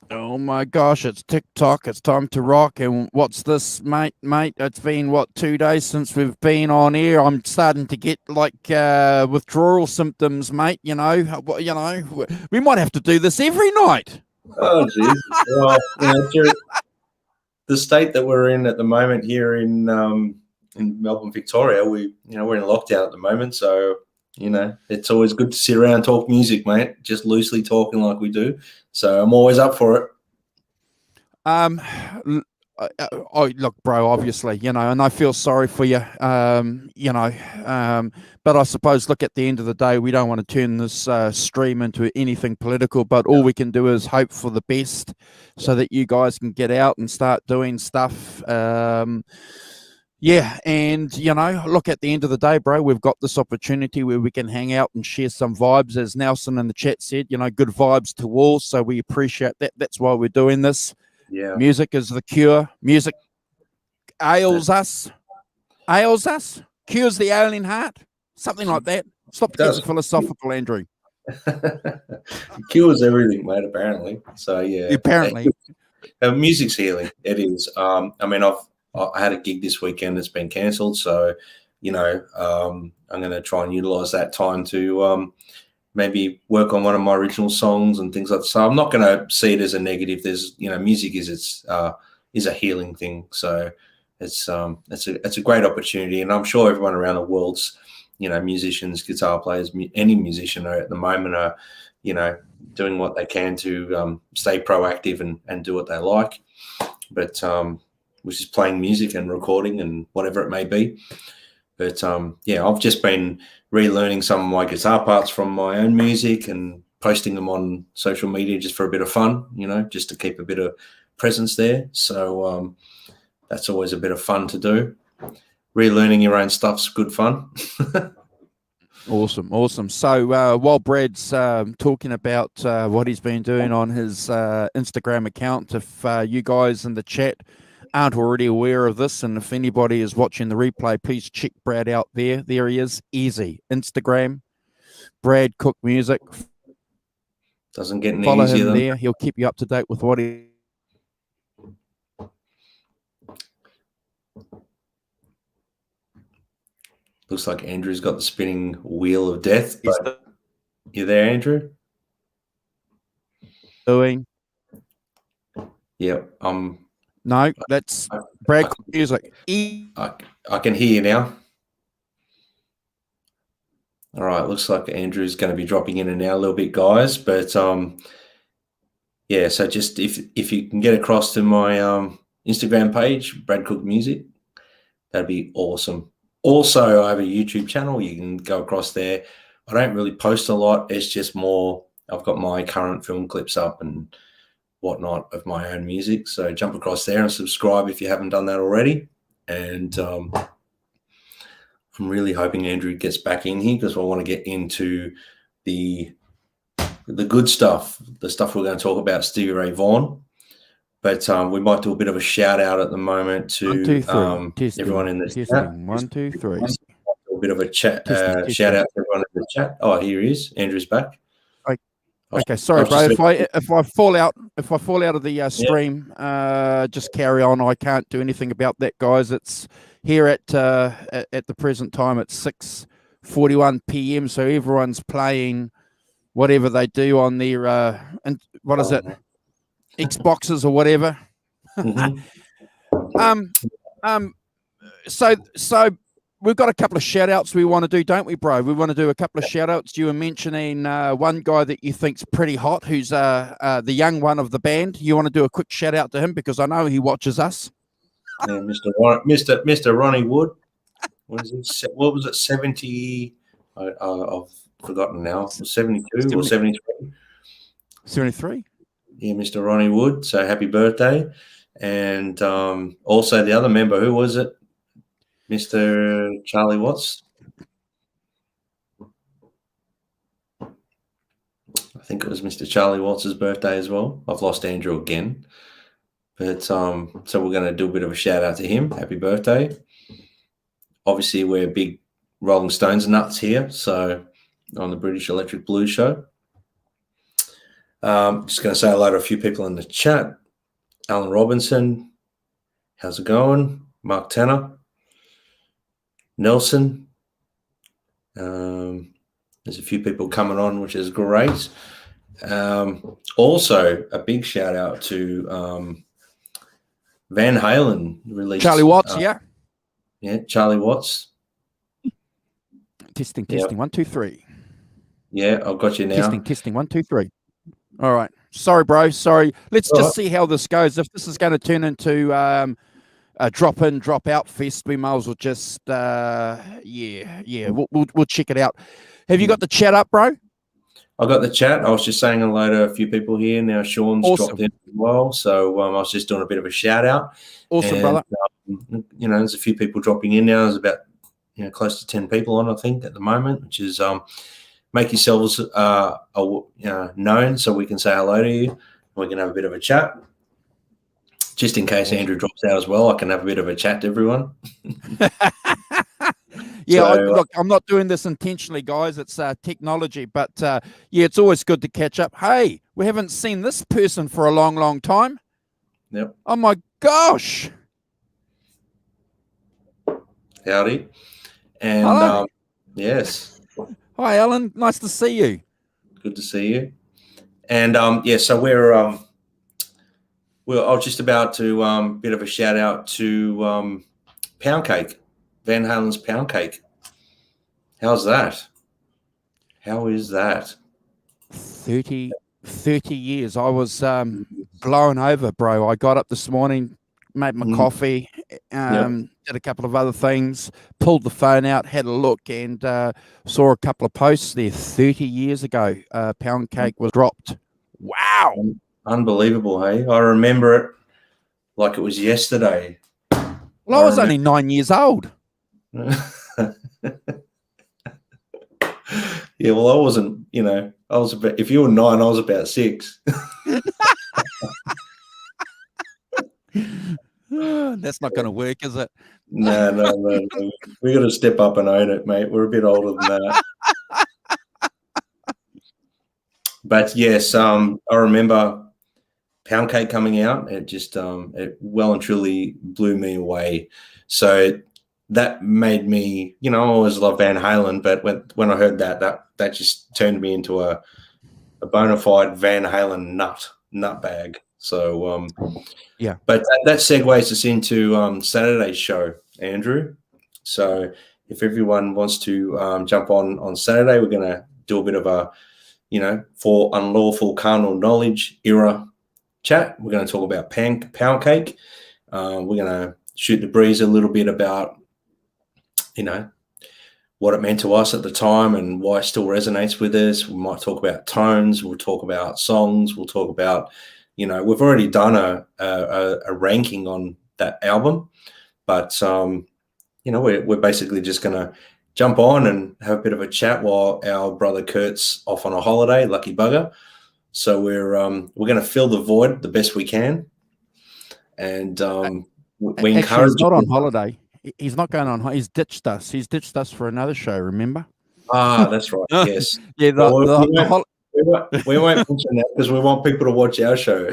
Oh my gosh, it's TikTok. It's time to rock. And what's this, mate? It's been, 2 days since we've been on air. I'm starting to get like withdrawal symptoms, mate. We might have to do this every night. Oh, geez. Well, the state that we're in at the moment here in Melbourne, Victoria, we're in lockdown at the moment. So, it's always good to sit around and talk music, mate, just loosely talking like we do. So I'm always up for it. Look, bro, obviously, and I feel sorry for you, but I suppose, look, at the end of the day, we don't want to turn this stream into anything political, but all we can do is hope for the best so that you guys can get out and start doing stuff. And, look, at the end of the day, bro, we've got this opportunity where we can hang out and share some vibes. As Nelson in the chat said, good vibes to all. So we appreciate that. That's why we're doing this. Yeah. Music is the cure. Music ails us, cures the ailing heart. Something like that. Stop getting philosophical, Andrew. It cures everything, mate, apparently. So, yeah. Apparently. Music's healing. It is. I had a gig this weekend that's been cancelled, so I'm going to try and utilize that time to maybe work on one of my original songs and things like that. So I'm not going to see it as a negative. There's music is a healing thing, so it's a great opportunity, and I'm sure everyone around the world's musicians, guitar players, any musician at the moment are doing what they can to stay proactive and do what they like, but which is playing music and recording and whatever it may be. But, I've just been relearning some of my guitar parts from my own music and posting them on social media just for a bit of fun, just to keep a bit of presence there. So that's always a bit of fun to do. Relearning your own stuff's good fun. Awesome. So while Brad's talking about what he's been doing on his Instagram account, if you guys in the chat aren't already aware of this, and if anybody is watching the replay, please check Brad out there. There he is. Easy. Instagram, Brad Cook Music. Doesn't get any Follow easier him than there. He'll keep you up to date with what he... Looks like Andrew's got the spinning wheel of death. But you there, Andrew? Doing? Yep. No, that's Brad Cook Music. I can hear you now. All right. Looks like Andrew's going to be dropping in and out a little bit, guys. But so just if you can get across to my Instagram page, Brad Cook Music, that'd be awesome. Also, I have a YouTube channel. You can go across there. I don't really post a lot. It's just more, I've got my current film clips up and whatnot of my own music. So jump across there and subscribe if you haven't done that already. And I'm really hoping Andrew gets back in here because I want to get into the good stuff, the stuff we're going to talk about, Stevie Ray Vaughan. But we might do a bit of a shout out at the moment to everyone in the chat. 1, 2, 3. A bit of a chat shout out to everyone in the chat. Oh, here he is. Andrew's back. Okay, sorry, bro. If I fall out of the stream, just carry on. I can't do anything about that, guys. It's here at the present time. It's 6:41 p.m. So everyone's playing whatever they do on their and what is it, Xboxes or whatever. Mm-hmm. So we've got a couple of shout outs we want to do, don't we, bro? We want to do a couple of shout outs. You were mentioning one guy that you think's pretty hot, who's the young one of the band. You want to do a quick shout out to him because I know he watches us. Yeah, Mr. Ronnie Wood. What was it? 70? I've forgotten now. 72 or 73? 73. Yeah, Mr. Ronnie Wood. So happy birthday. And also the other member, who was it? Mr. Charlie Watts. I think it was Mr. Charlie Watts' birthday as well. I've lost Andrew again. But so we're going to do a bit of a shout out to him. Happy birthday. Obviously, we're big Rolling Stones nuts here. So on the British Electric Blues Show. Just going to say hello to a few people in the chat. Alan Robinson. How's it going? Mark Tanner. Nelson. There's a few people coming on, which is great. Also, a big shout out to Van Halen released. Charlie Watts, yeah. Yeah, Charlie Watts. Testing, 1, 2, 3. Yeah, I've got you now. Testing, 1, 2, 3. All right. Sorry, bro. Sorry. Let's just see how this goes. If this is going to turn into a drop in, drop out fest, we might as well just we'll check it out. Have you got the chat up, bro? I got the chat. I was just saying hello to a few people here. Now Sean's dropped in as well. So I was just doing a bit of a shout out. Awesome, brother. There's a few people dropping in now. There's about close to 10 people on, I think, at the moment, which is make yourselves known so we can say hello to you. We can have a bit of a chat. Just in case Andrew drops out as well, I can have a bit of a chat to everyone. Yeah, look, I'm not doing this intentionally, guys. It's technology, but it's always good to catch up. Hey, we haven't seen this person for a long, long time. Yep. Oh my gosh. Howdy. And yes. Hi, Alan. Nice to see you. Good to see you. And so I was just about to bit of a shout out to Pound Cake. Van Halen's Pound Cake. How's that? How is that? 30 years. I was blown over, bro. I got up this morning, made my coffee, did a couple of other things, pulled the phone out, had a look, and saw a couple of posts there 30 years ago. Pound Cake was dropped. Wow. Unbelievable, hey? I remember it like it was yesterday. Well, I was only 9 years old. Yeah, well, I wasn't, I was about, if you were 9, I was about 6. That's not going to work, is it? No. We got to step up and own it, mate. We're a bit older than that. But yes, I remember Pound Cake coming out. It just, it well and truly blew me away. So that made me, I always love Van Halen, but when I heard that just turned me into a bona fide Van Halen nut bag. So yeah. But that segues us into Saturday's show, Andrew. So if everyone wants to jump on Saturday, we're going to do a bit of a, for unlawful carnal knowledge era chat. We're going to talk about Pound Cake. We're going to shoot the breeze a little bit about what it meant to us at the time and why it still resonates with us. We might talk about tones. We'll talk about songs. We'll talk about, we've already done a ranking on that album, but, we're basically just going to jump on and have a bit of a chat while our brother Kurt's off on a holiday, lucky bugger. So we're going to fill the void the best we can. And we encourage. He's not on holiday. He's not going on. He's ditched us. He's ditched us for another show. Remember? Ah, that's right. Yes. Yeah. We won't mention that because we want people to watch our show.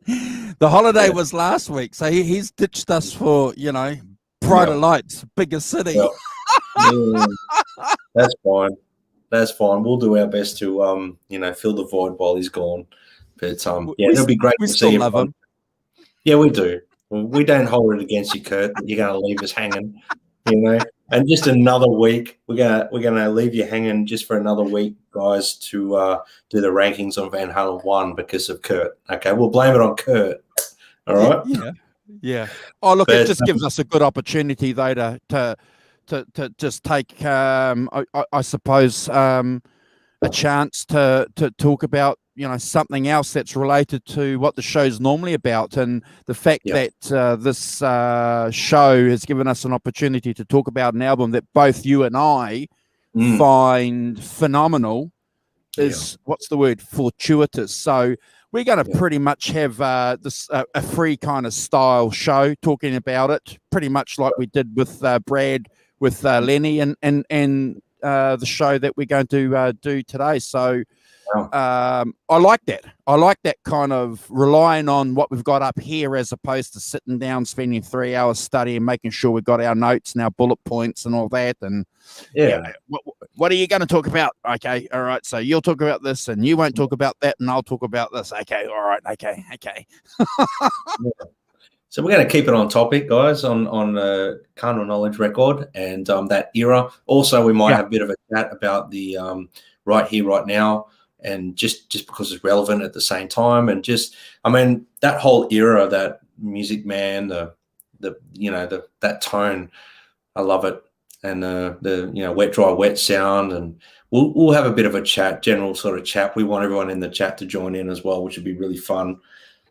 The holiday was last week, so he's ditched us for brighter lights, bigger city. Yeah. That's fine. That's fine. We'll do our best to fill the void while he's gone. But it'll be great to see him. Yeah, we do. We don't hold it against you, Kurt, that you're going to leave us hanging, And just another week, we're gonna leave you hanging just for another week, guys, to do the rankings on Van Halen 1 because of Kurt. Okay, we'll blame it on Kurt. All right. Yeah. Oh, look, it just gives us a good opportunity, though, to just take, I suppose, a chance to talk about something else that's related to what the show's normally about, and the fact that this show has given us an opportunity to talk about an album that both you and I find phenomenal is what's the word? Fortuitous. So we're going to pretty much have this a free kind of style show talking about it, pretty much like we did with Brad, with Lenny, and the show that we're going to do today. So I like that. I like that kind of relying on what we've got up here as opposed to sitting down, spending 3 hours studying, making sure we've got our notes and our bullet points and all that. And what are you going to talk about? Okay, all right. So you'll talk about this, and you won't talk about that, and I'll talk about this. Okay, all right. Okay. So we're going to keep it on topic, guys, on Carnal Knowledge Record and that era. Also, we might have a bit of a chat about the Right Here, Right Now, and just because it's relevant at the same time, and that whole era, that Music Man, that tone, I love it, and the Wet Dry Wet sound, and we'll have a bit of a chat, general sort of chat. We want everyone in the chat to join in as well, which would be really fun.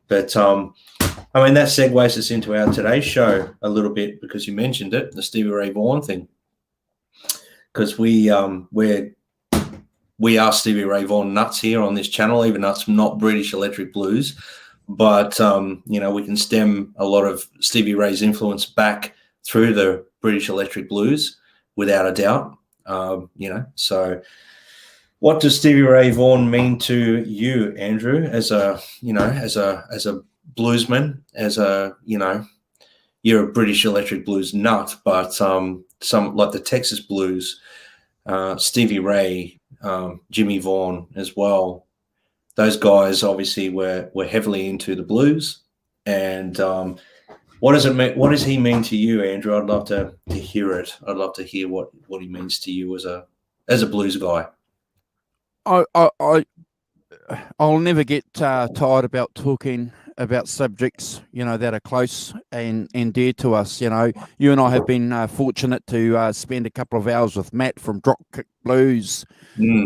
But that segues us into our today's show a little bit, because you mentioned it, the Stevie Ray Vaughan thing, because we are Stevie Ray Vaughan nuts here on this channel, even though it's not British Electric Blues. But, we can stem a lot of Stevie Ray's influence back through the British Electric Blues, without a doubt. So what does Stevie Ray Vaughan mean to you, Andrew, as a bluesman, you're a British Electric Blues nut, but some like the Texas Blues, Stevie Ray, Jimmy Vaughan as well. Those guys obviously were heavily into the blues. And what does it mean? What does he mean to you, Andrew? I'd love to hear it. I'd love to hear what he means to you as a blues guy. I'll never get tired about talking about subjects, that are close and dear to us. You and I have been fortunate to spend a couple of hours with Matt from Dropkick Blues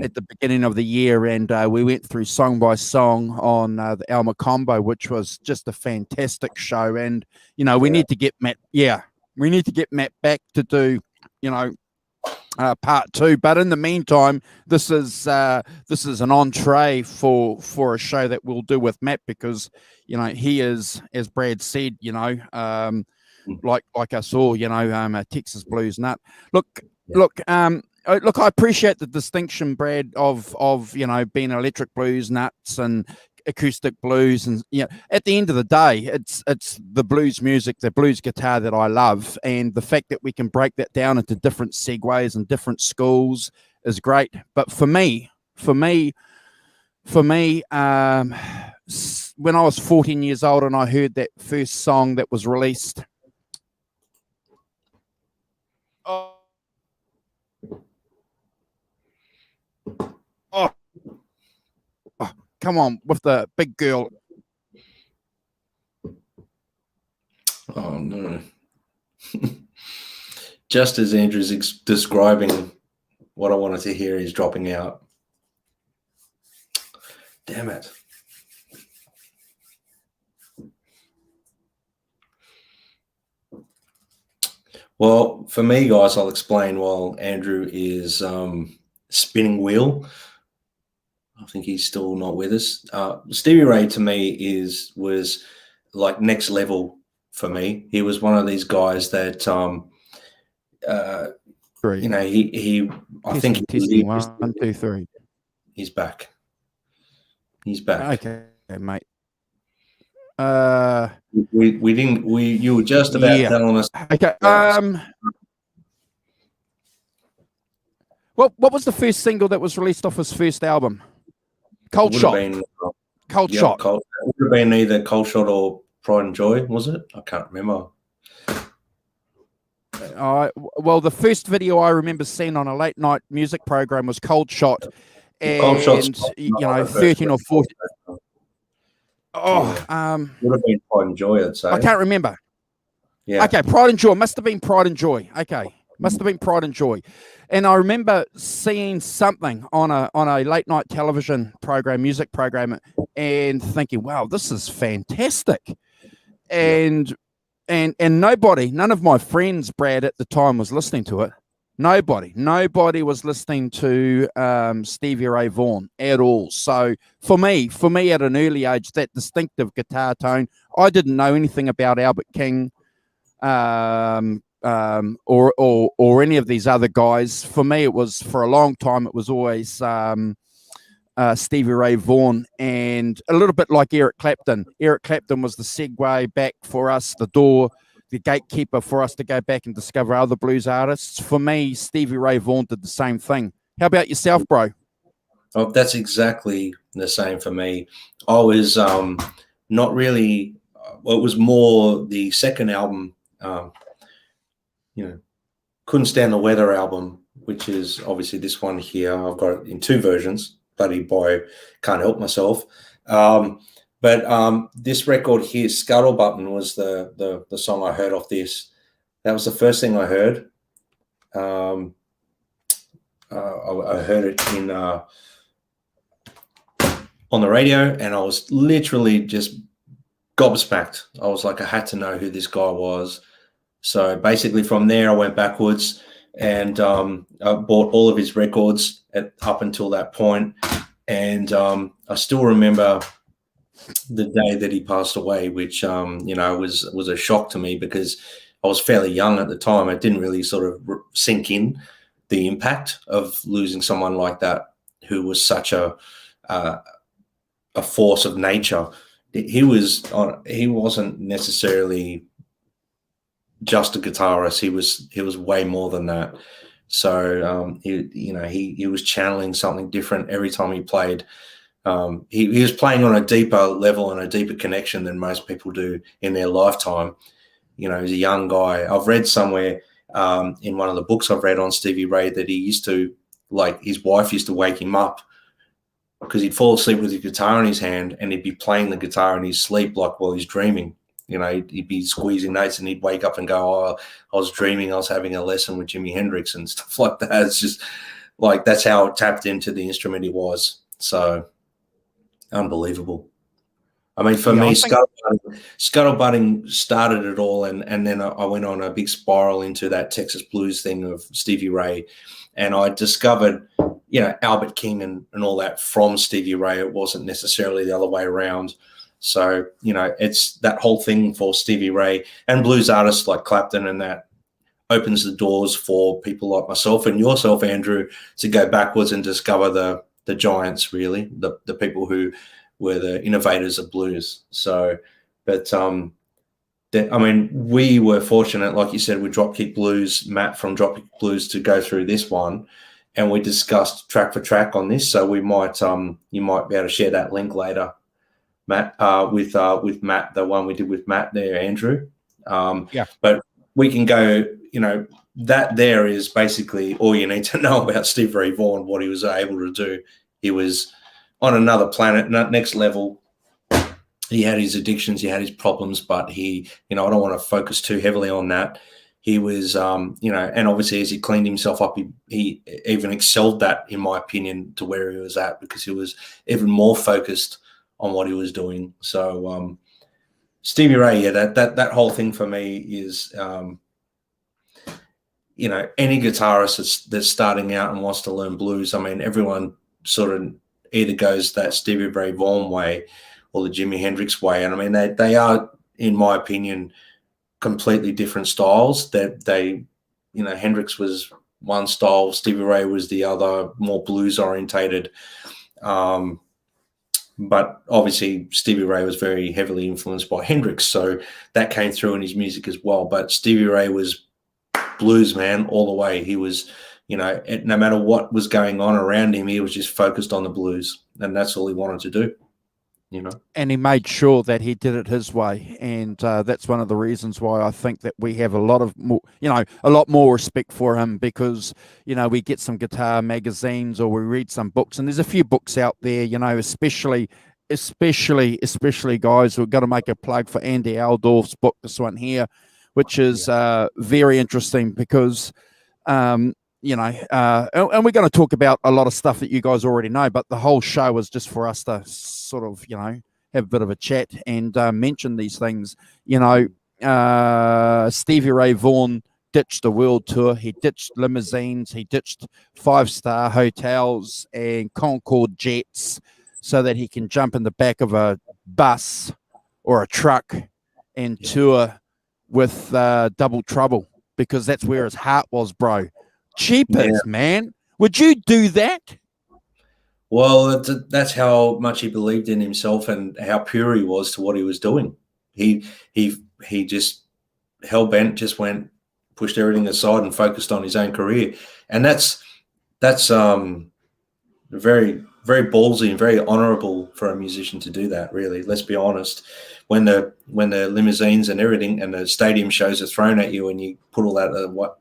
at the beginning of the year, and we went through song by song on the Alma Combo, which was just a fantastic show. And we need to get Matt. Yeah, we need to get Matt back to do, part 2. But in the meantime, this is an entree for a show that we'll do with Matt, because he is, as Brad said, like us all, a Texas blues nut. Look, I appreciate the distinction, Brad, of being electric blues nuts and acoustic blues, and at the end of the day, it's the blues music, the blues guitar that I love, and the fact that we can break that down into different segues and different schools is great. But for me, when I was 14 years old and I heard that first song that was released, come on, with the big girl. Oh, no. Just as Andrew's describing what I wanted to hear, he's dropping out. Damn it. Well, for me, guys, I'll explain while Andrew is spinning wheel. I think he's still not with us. Stevie Ray to me was like next level for me. He was one of these guys that he I think testing 1, 2, 3. He's back. Okay, mate. You were just about telling us. Okay. What was the first single that was released off his first album? Cold Shot. Cold Shot. It would have been either Cold Shot or Pride and Joy, was it? I can't remember. Well, the first video I remember seeing on a late night music program was Cold Shot, and Cold Shot's 13 or 14. Would have been Pride and Joy, I'd say. I can't remember. Yeah. Okay, Pride and Joy must have been Pride and Joy. Okay. Must have been pride and joy. And I remember seeing something on a late night television program, music program, and thinking, wow, this is fantastic. And none of my friends, Brad, at the time was listening to it. Nobody was listening to Stevie Ray Vaughan at all. So for me at an early age, that distinctive guitar tone, I didn't know anything about Albert King or any of these other guys. For me, it was, for a long time, it was always Stevie Ray Vaughan, and a little bit like Eric Clapton. Eric Clapton was the segue back for us, the door, the gatekeeper for us to go back and discover other blues artists. For me, Stevie Ray Vaughan did the same thing. How about yourself, bro? Oh, that's exactly the same for me. I was not really. Well, it was more the second album. Couldn't Stand the Weather album, which is obviously this one here. I've got it in 2 versions. Bloody boy, can't help myself. But this record here, Scuttle Button, was the song I heard off this. That was the first thing I heard. I heard it on the radio, and I was literally just gobsmacked. I was like, I had to know who this guy was. So basically from there, I went backwards and I bought all of his records up until that point. And I still remember the day that he passed away, which was a shock to me because I was fairly young at the time. It didn't really sort of sink in the impact of losing someone like that, who was such a force of nature. He wasn't necessarily just a guitarist. He was way more than that. So he was channeling something different every time he played. He was playing on a deeper level and a deeper connection than most people do in their lifetime. He's a young guy. I've read somewhere in one of the books I've read on Stevie Ray that he used to, like, his wife used to wake him up because he'd fall asleep with his guitar in his hand and he'd be playing the guitar in his sleep, like while he's dreaming. He'd be squeezing notes and he'd wake up and go, oh, I was dreaming I was having a lesson with Jimi Hendrix and stuff like that. It's just like, that's how tapped into the instrument he was. So unbelievable. I mean, for me, Scuttlebutting started it all, and then I went on a big spiral into that Texas blues thing of Stevie Ray, and I discovered, Albert King and all that from Stevie Ray. It wasn't necessarily the other way around. So, it's that whole thing for Stevie Ray and blues artists like Clapton, and that opens the doors for people like myself and yourself, Andrew, to go backwards and discover the giants, really, the people who were the innovators of blues. So, but we were fortunate, like you said, with Dropkick Blues, Matt from Dropkick Blues, to go through this one, and we discussed track for track on this. So we might, you might be able to share that link later, Matt, with Matt, the one we did with Matt there, Andrew. Yeah. But we can go, that there is basically all you need to know about Stevie Ray Vaughan, what he was able to do. He was on another planet, next level. He had his addictions, he had his problems, but he, I don't want to focus too heavily on that. He was, and obviously as he cleaned himself up, he even excelled that, in my opinion, to where he was at, because he was even more focused on what he was doing. So Stevie Ray, that whole thing for me is, any guitarist that's starting out and wants to learn blues, I mean, everyone sort of either goes that Stevie Ray Vaughan way or the Jimi Hendrix way. And I mean, they are, in my opinion, completely different styles. Hendrix was one style, Stevie Ray was the other, more blues orientated. But obviously Stevie Ray was very heavily influenced by Hendrix, so that came through in his music as well. But Stevie Ray was blues, man, all the way. He was, no matter what was going on around him, he was just focused on the blues, and that's all he wanted to do. And he made sure that he did it his way, and that's one of the reasons why I think that we have a lot more respect for him, because we get some guitar magazines or we read some books, and there's a few books out there, especially guys. We've got to make a plug for Andy Aldorf's book, this one here, which is very interesting, because You know, and we're going to talk about a lot of stuff that you guys already know, but the whole show was just for us to sort of, you know, have a bit of a chat and mention these things. You know, Stevie Ray Vaughan ditched the world tour. He ditched limousines. He ditched 5-star hotels and Concorde jets so that he can jump in the back of a bus or a truck and tour with Double Trouble, because that's where his heart was, bro. Cheapers, man. Would you do that? Well, that's how much he believed in himself and how pure he was to what he was doing. He just hell bent, just pushed everything aside and focused on his own career, and that's very, very ballsy and very honourable for a musician to do that. Really, let's be honest. When the limousines and everything and the stadium shows are thrown at you, and you put all that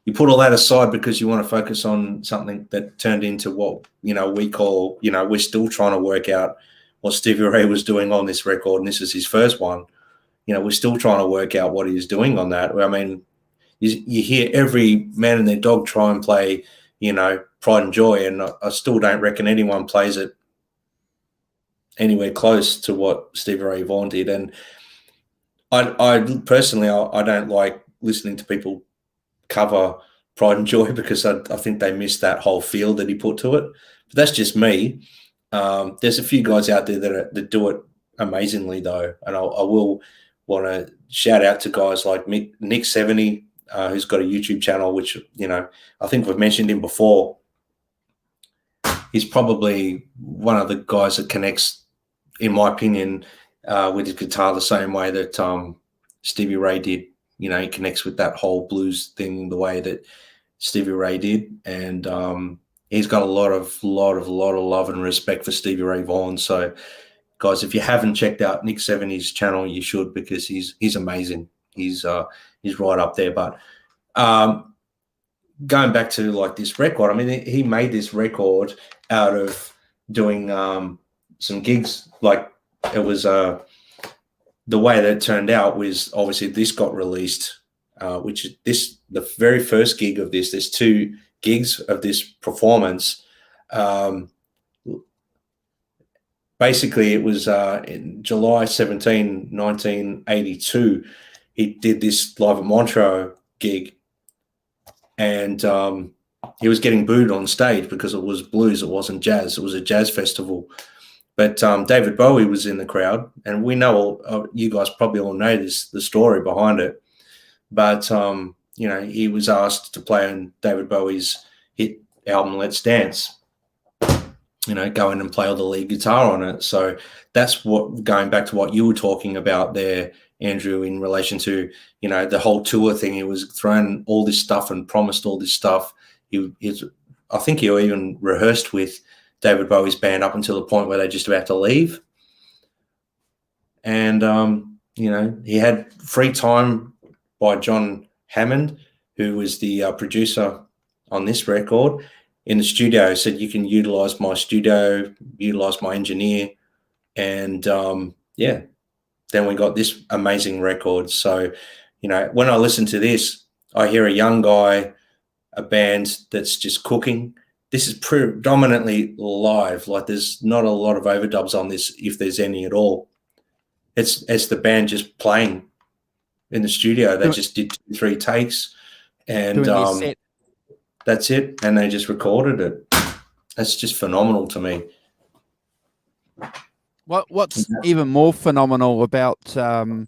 you put all that aside because you want to focus on something that turned into what, you know, we call, you know, we're still trying to work out what Stevie Ray was doing on this record, and this is his first one. You know, we're still trying to work out what he's doing on that. I mean, you hear every man and their dog try and play, you know, Pride and Joy, and I still don't reckon anyone plays it anywhere close to what Stevie Ray Vaughan did. And I personally, I don't like listening to people cover Pride and Joy because I think they miss that whole feel that he put to it. But that's just me. There's a few guys out there that do it amazingly, though, and I will want to shout out to guys like Nick 70, who's got a YouTube channel, which, you know, I think we've mentioned him before. He's probably one of the guys that connects, in my opinion, with his guitar the same way that Stevie Ray did. You know, he connects with that whole blues thing the way that Stevie Ray did, and he's got a lot of love and respect for Stevie Ray Vaughan. So, guys, if you haven't checked out Nick 70's channel, you should, because he's amazing. He's right up there. But going back to like this record, I mean, he made this record out of doing some gigs. Like, it was the way that it turned out was, obviously this got released, which is the very first gig of this. There's 2 gigs of this performance. Basically, it was in July 17, 1982. He did this live at Montreux gig, and he was getting booed on stage because it was blues. It wasn't jazz. It was a jazz festival. But David Bowie was in the crowd, and we know you guys probably all know the story behind it. But you know, he was asked to play on David Bowie's hit album "Let's Dance." You know, go in and play all the lead guitar on it. So that's what, going back to what you were talking about there, Andrew, in relation to, you know, the whole tour thing. He was throwing all this stuff and promised all this stuff. I think he even rehearsed with David Bowie's band up until the point where they're just about to leave. And, you know, he had free time by John Hammond, who was the producer on this record, in the studio. Said, you can utilize my studio, utilize my engineer. And, yeah, then we got this amazing record. So, you know, when I listen to this, I hear a young guy, a band that's just cooking. This is predominantly live. Like, there's not a lot of overdubs on this, if there's any at all. It's the band just playing in the studio. They just did 2-3 takes, and that's it. And they just recorded it. That's just phenomenal to me. What's even more phenomenal about that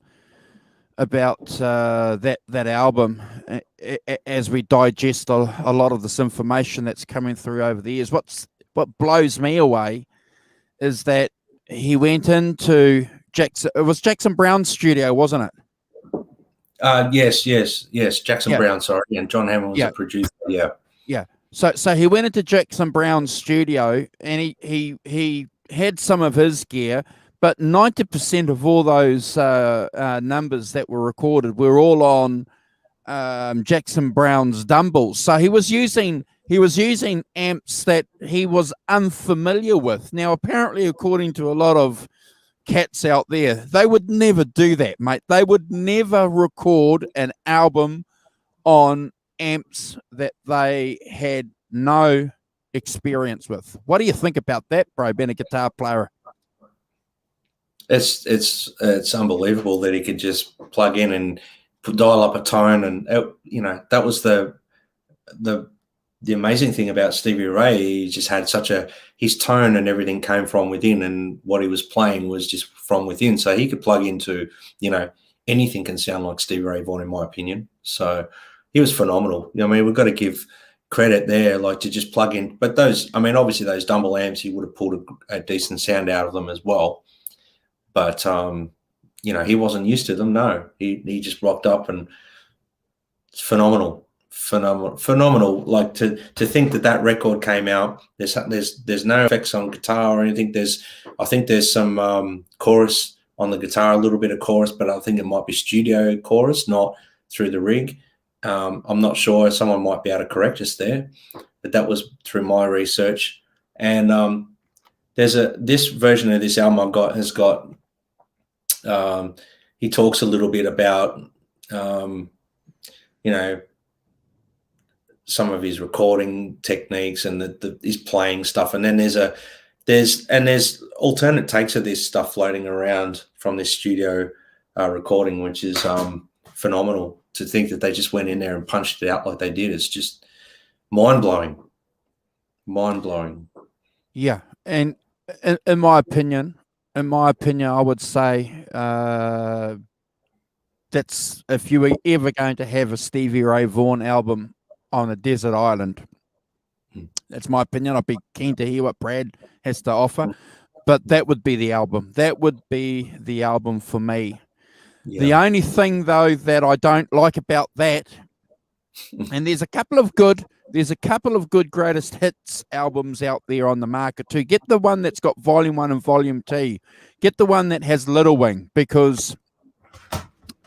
album, as we digest a lot of this information that's coming through over the years, what blows me away is that he went into Jackson Brown's studio, wasn't it? Yes, Jackson Brown, sorry, and John Hammond was the producer. Yeah. So he went into Jackson Brown's studio, and he had some of his gear, but 90% of all those numbers that were recorded were all on Jackson Brown's Dumbles. So he was using amps that he was unfamiliar with. Now, apparently, according to a lot of cats out there, they would never do that, mate. They would never record an album on amps that they had no experience with. What do you think about that, bro, being a guitar player? It's unbelievable that he could just plug in and dial up a tone, and that was the amazing thing about Stevie Ray. He just had his tone and everything came from within, and what he was playing was just from within. So he could plug into, anything can sound like Stevie Ray Vaughan, in my opinion. So he was phenomenal. I mean, we've got to give credit there, like to just plug in. But obviously those dumble amps, he would have pulled a decent sound out of them as well. But, he wasn't used to them. No, he just rocked up, and it's phenomenal. Like to think that record came out. There's no effects on guitar or anything. I think there's some chorus on the guitar, a little bit of chorus, but I think it might be studio chorus, not through the rig. I'm not sure. Someone might be able to correct us there, but that was through my research. And this version of this album has got. He talks a little bit about some of his recording techniques and his playing stuff, and then there's alternate takes of this stuff floating around from this studio recording, which is phenomenal. To think that they just went in there and punched it out like they did, it's just mind-blowing. Yeah, and in my opinion, I would say that's, if you were ever going to have a Stevie Ray Vaughan album on a desert island, that's my opinion. I'd be keen to hear what Brad has to offer, but that would be the album. That would be the album for me. Yeah. The only thing, though, that I don't like about that, and there's a couple of good greatest hits albums out there on the market too. Get the one that's got Volume 1 and Volume 2. Get the one that has Little Wing, because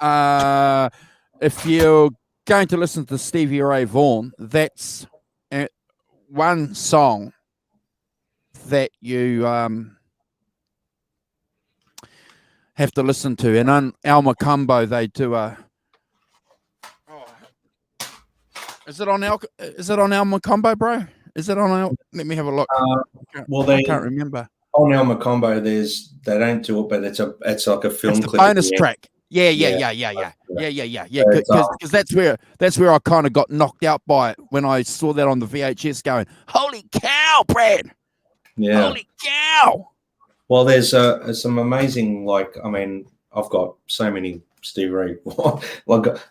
if you're going to listen to Stevie Ray Vaughan, that's one song that you have to listen to. And on Al Macumbo, they do a. Is it on Al Macumbo, bro? Is it on Al? Let me have a look. I can't remember. On Al Macumbo, they don't do it, but it's like a film it's clip. Bonus track. Yeah. Because that's where I kind of got knocked out by it when I saw that on the VHS. Going, holy cow, Brad! Yeah, holy cow! Well, there's some amazing, I've got so many Stevie Ray Vaughan.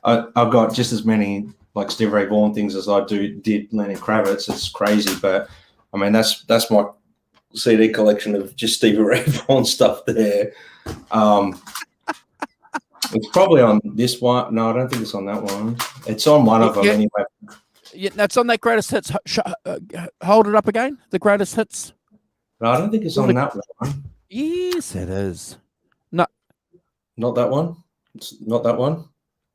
I've got just as many like Stevie Ray Vaughan things as I did Lenny Kravitz. It's crazy, but I mean that's my CD collection of just Stevie Ray Vaughan stuff there. It's probably on this one. No, I don't think it's on that one. It's on one of them anyway. Yeah, that's on that greatest hits. Hold it up again. The greatest hits. No, I don't think it's on that one. Yes, it is. No, not that one. It's not that one.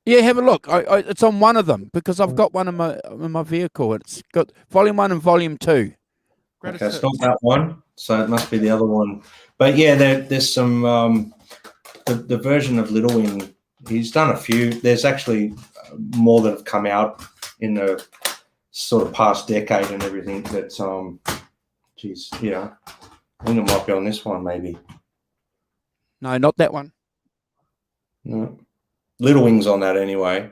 Yeah, have a look. It's on one of them because I've got one in my vehicle. It's got Volume 1 and Volume 2. Okay, it's not that one, so it must be the other one. But yeah, there's some the version of Little Wing. He's done a few. There's actually more that have come out in the sort of past decade and everything. That I think it might be on this one, maybe. No, not that one. No. Little Wing's on that anyway.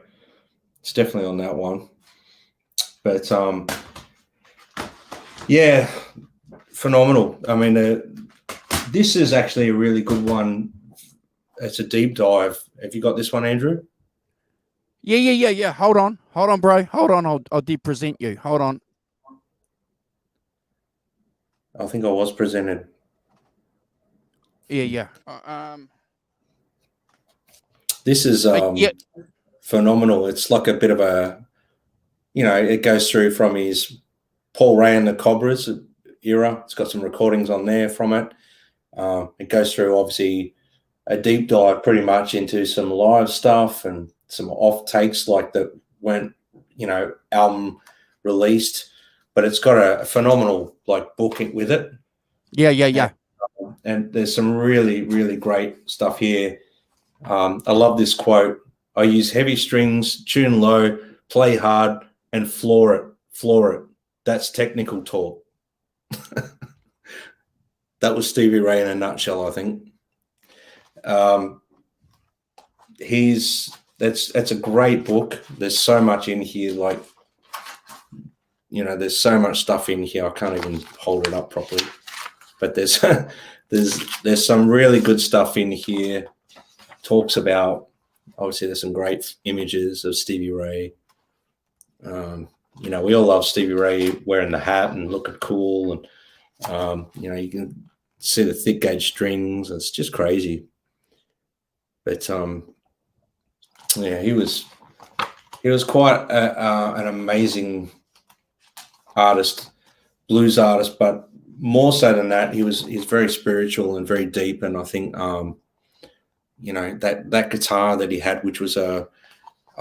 It's definitely on that one. But yeah, phenomenal. I mean, this is actually a really good one. It's a deep dive. Have you got this one, Andrew? Yeah. Hold on, bro. Hold on. I'll de-present you. Hold on. I think I was presented. Yeah. This is phenomenal. It's like a bit of a, it goes through from his Paul Ray and the Cobras era. It's got some recordings on there from it. It goes through, obviously, a deep dive pretty much into some live stuff and some off takes like that weren't, album released. But it's got a phenomenal book with it. Yeah. And there's some really, really great stuff here. I love this quote. I use heavy strings, tune low, play hard, and floor it. Floor it. That's technical talk. That was Stevie Ray in a nutshell, I think. That's a great book. There's so much in here, like, you know, there's so much stuff in here. I can't even hold it up properly. But there's there's some really good stuff in here. Talks about, obviously there's some great images of Stevie Ray. You know, we all love Stevie Ray wearing the hat and looking cool, and you know, you can see the thick gauge strings. It's just crazy. But yeah, he was quite an amazing artist, blues artist, but more so than that, he's very spiritual and very deep. And I think you know, that guitar that he had, which was I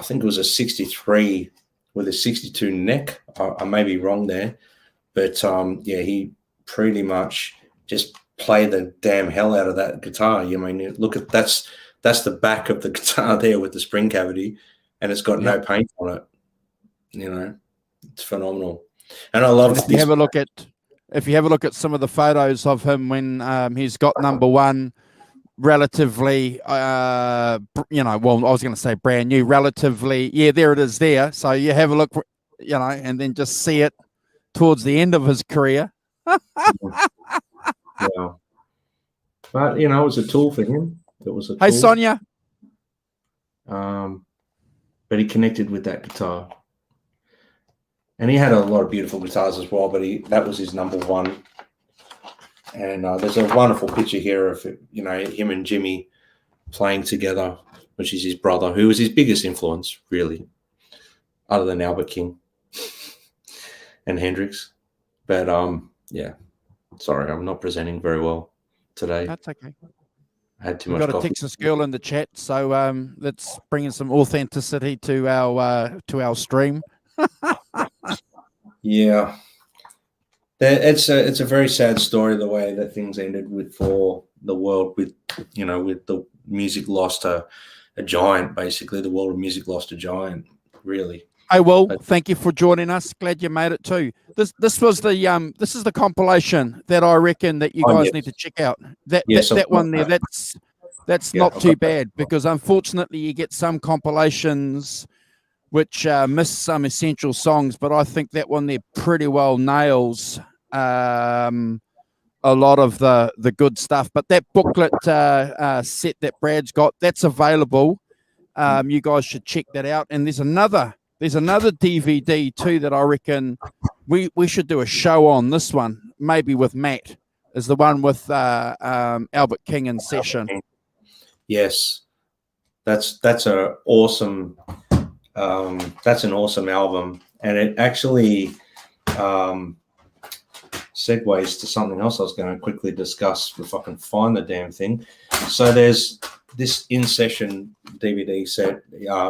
think it was a 63 with a 62 neck. I may be wrong there, but yeah, he pretty much just played the damn hell out of that guitar. You mean, look at that's the back of the guitar there with the spring cavity, and it's got no paint on it. You know, it's phenomenal. And I love. If you have a look at some of the photos of him when he's got number one, relatively, you know, well, I was going to say brand new, relatively, yeah, there it is there. So you have a look, you know, and then just see it towards the end of his career. Yeah. But, you know, it was a tool for him. It was a tool. Hey, Sonia. But he connected with that guitar. And he had a lot of beautiful guitars as well, but that was his number one. And there's a wonderful picture here of, you know, him and Jimmy playing together, which is his brother, who was his biggest influence, really, other than Albert King and Hendrix. But, yeah, sorry, I'm not presenting very well today. That's okay. I had too much coffee. We've got a Texas girl in the chat, so that's bringing some authenticity to our stream. Yeah. It's a very sad story, the way that things ended for the world, with, you know, with the music lost a giant. Basically, the world of music lost a giant, really. Hey, Will, thank you for joining us. Glad you made it too. This was the this is the compilation that I reckon that you guys need to check out. That one there, that's not too bad, because unfortunately you get some compilations which miss some essential songs, but I think that one there pretty well nails a lot of the good stuff. But that booklet set that Brad's got, that's available. You guys should check that out. And there's another DVD too that I reckon we should do a show on. This one, maybe with Matt, is the one with Albert King in session. Yes, that's an awesome. That's an awesome album, and it actually segues to something else I was going to quickly discuss if I can find the damn thing. So there's this in-session DVD set,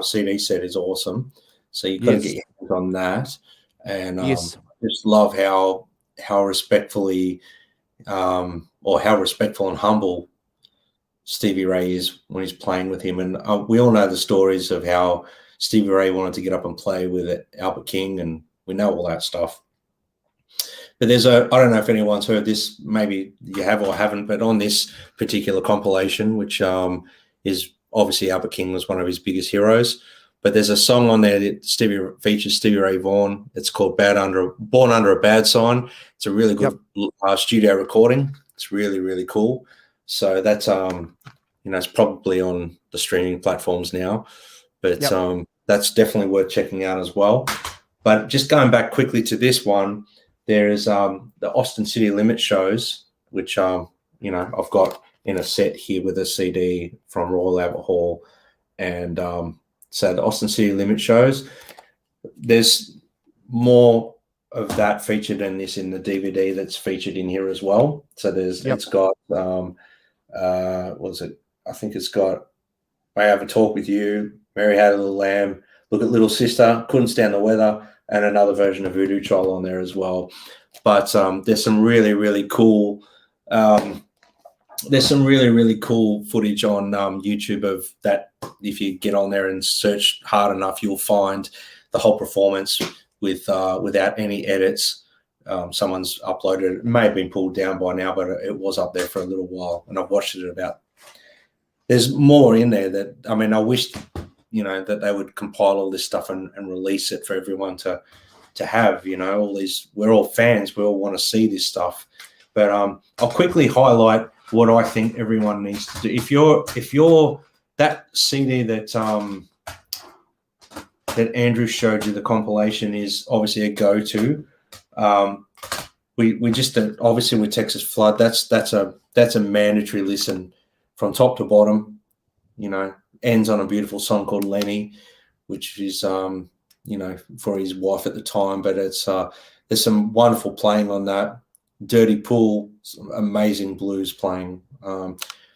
CD set is awesome. So you've got to get your hands on that, and just love how respectfully or how respectful and humble Stevie Ray is when he's playing with him. And we all know the stories of how Stevie Ray wanted to get up and play with Albert King, and we know all that stuff. But I don't know if anyone's heard this, maybe you have or haven't, but on this particular compilation, which is obviously Albert King was one of his biggest heroes, but there's a song on there that features Stevie Ray Vaughan. It's called Born Under a Bad Sign. It's a really good studio recording. It's really, really cool. So that's, it's probably on the streaming platforms now, but that's definitely worth checking out as well. But just going back quickly to this one, there is the Austin City Limit shows, which, I've got in a set here with a CD from Royal Albert Hall. And so the Austin City Limit shows, there's more of that featured in this in the DVD that's featured in here as well. So it's got, I think it's got May I Have a Talk with You, Mary Had a Little Lamb, Look at Little Sister, Couldn't Stand the Weather, and another version of Voodoo Child on there as well. But there's some really, really cool footage on YouTube of that. If you get on there and search hard enough, you'll find the whole performance with without any edits. Someone's uploaded it. It may have been pulled down by now, but it was up there for a little while, and I've watched it about. There's more in there that, I mean, I wish, that they would compile all this stuff and release it for everyone to have, all these. We're all fans. We all want to see this stuff. But I'll quickly highlight what I think everyone needs to do. If you're that CD that Andrew showed you, the compilation is obviously a go-to. We just obviously with Texas Flood, that's a mandatory listen from top to bottom. Ends on a beautiful song called Lenny, which is for his wife at the time. But it's there's some wonderful playing on that. Dirty Pool, some amazing blues playing.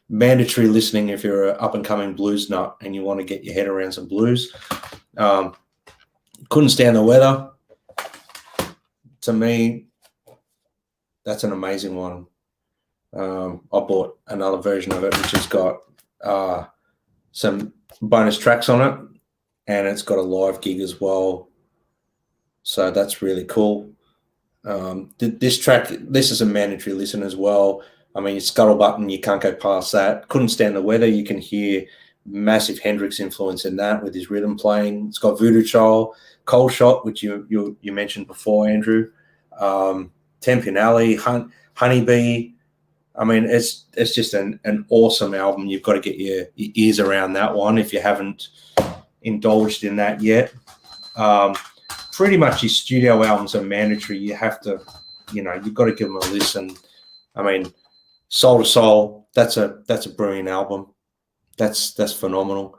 Mandatory listening if you're an up-and-coming blues nut and you want to get your head around some blues. Couldn't Stand the Weather. To me, that's an amazing one. I bought another version of it, which has got some bonus tracks on it, and it's got a live gig as well. So that's really cool. This track, this is a mandatory listen as well. I mean, Scuttlebutton, you can't go past that. Couldn't Stand the Weather, you can hear massive Hendrix influence in that with his rhythm playing. It's got Voodoo Child, Cold Shot, which you mentioned before, Andrew. Tempian Alley, Honeybee. I mean, it's just an awesome album. You've got to get your ears around that one if you haven't indulged in that yet. Pretty much his studio albums are mandatory. You have to, you've got to give them a listen. I mean, Soul to Soul, that's a brilliant album. That's phenomenal.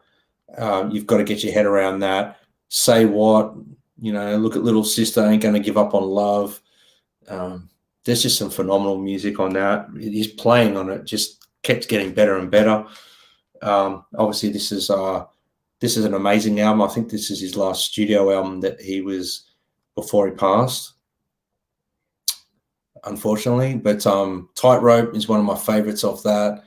You've got to get your head around that. Say What, Look at Little Sister, Ain't Gonna Give Up on Love. There's just some phenomenal music on that. His playing on it just kept getting better and better. Obviously, this is an amazing album. I think this is his last studio album that he was before he passed, unfortunately. But Tightrope is one of my favorites off that.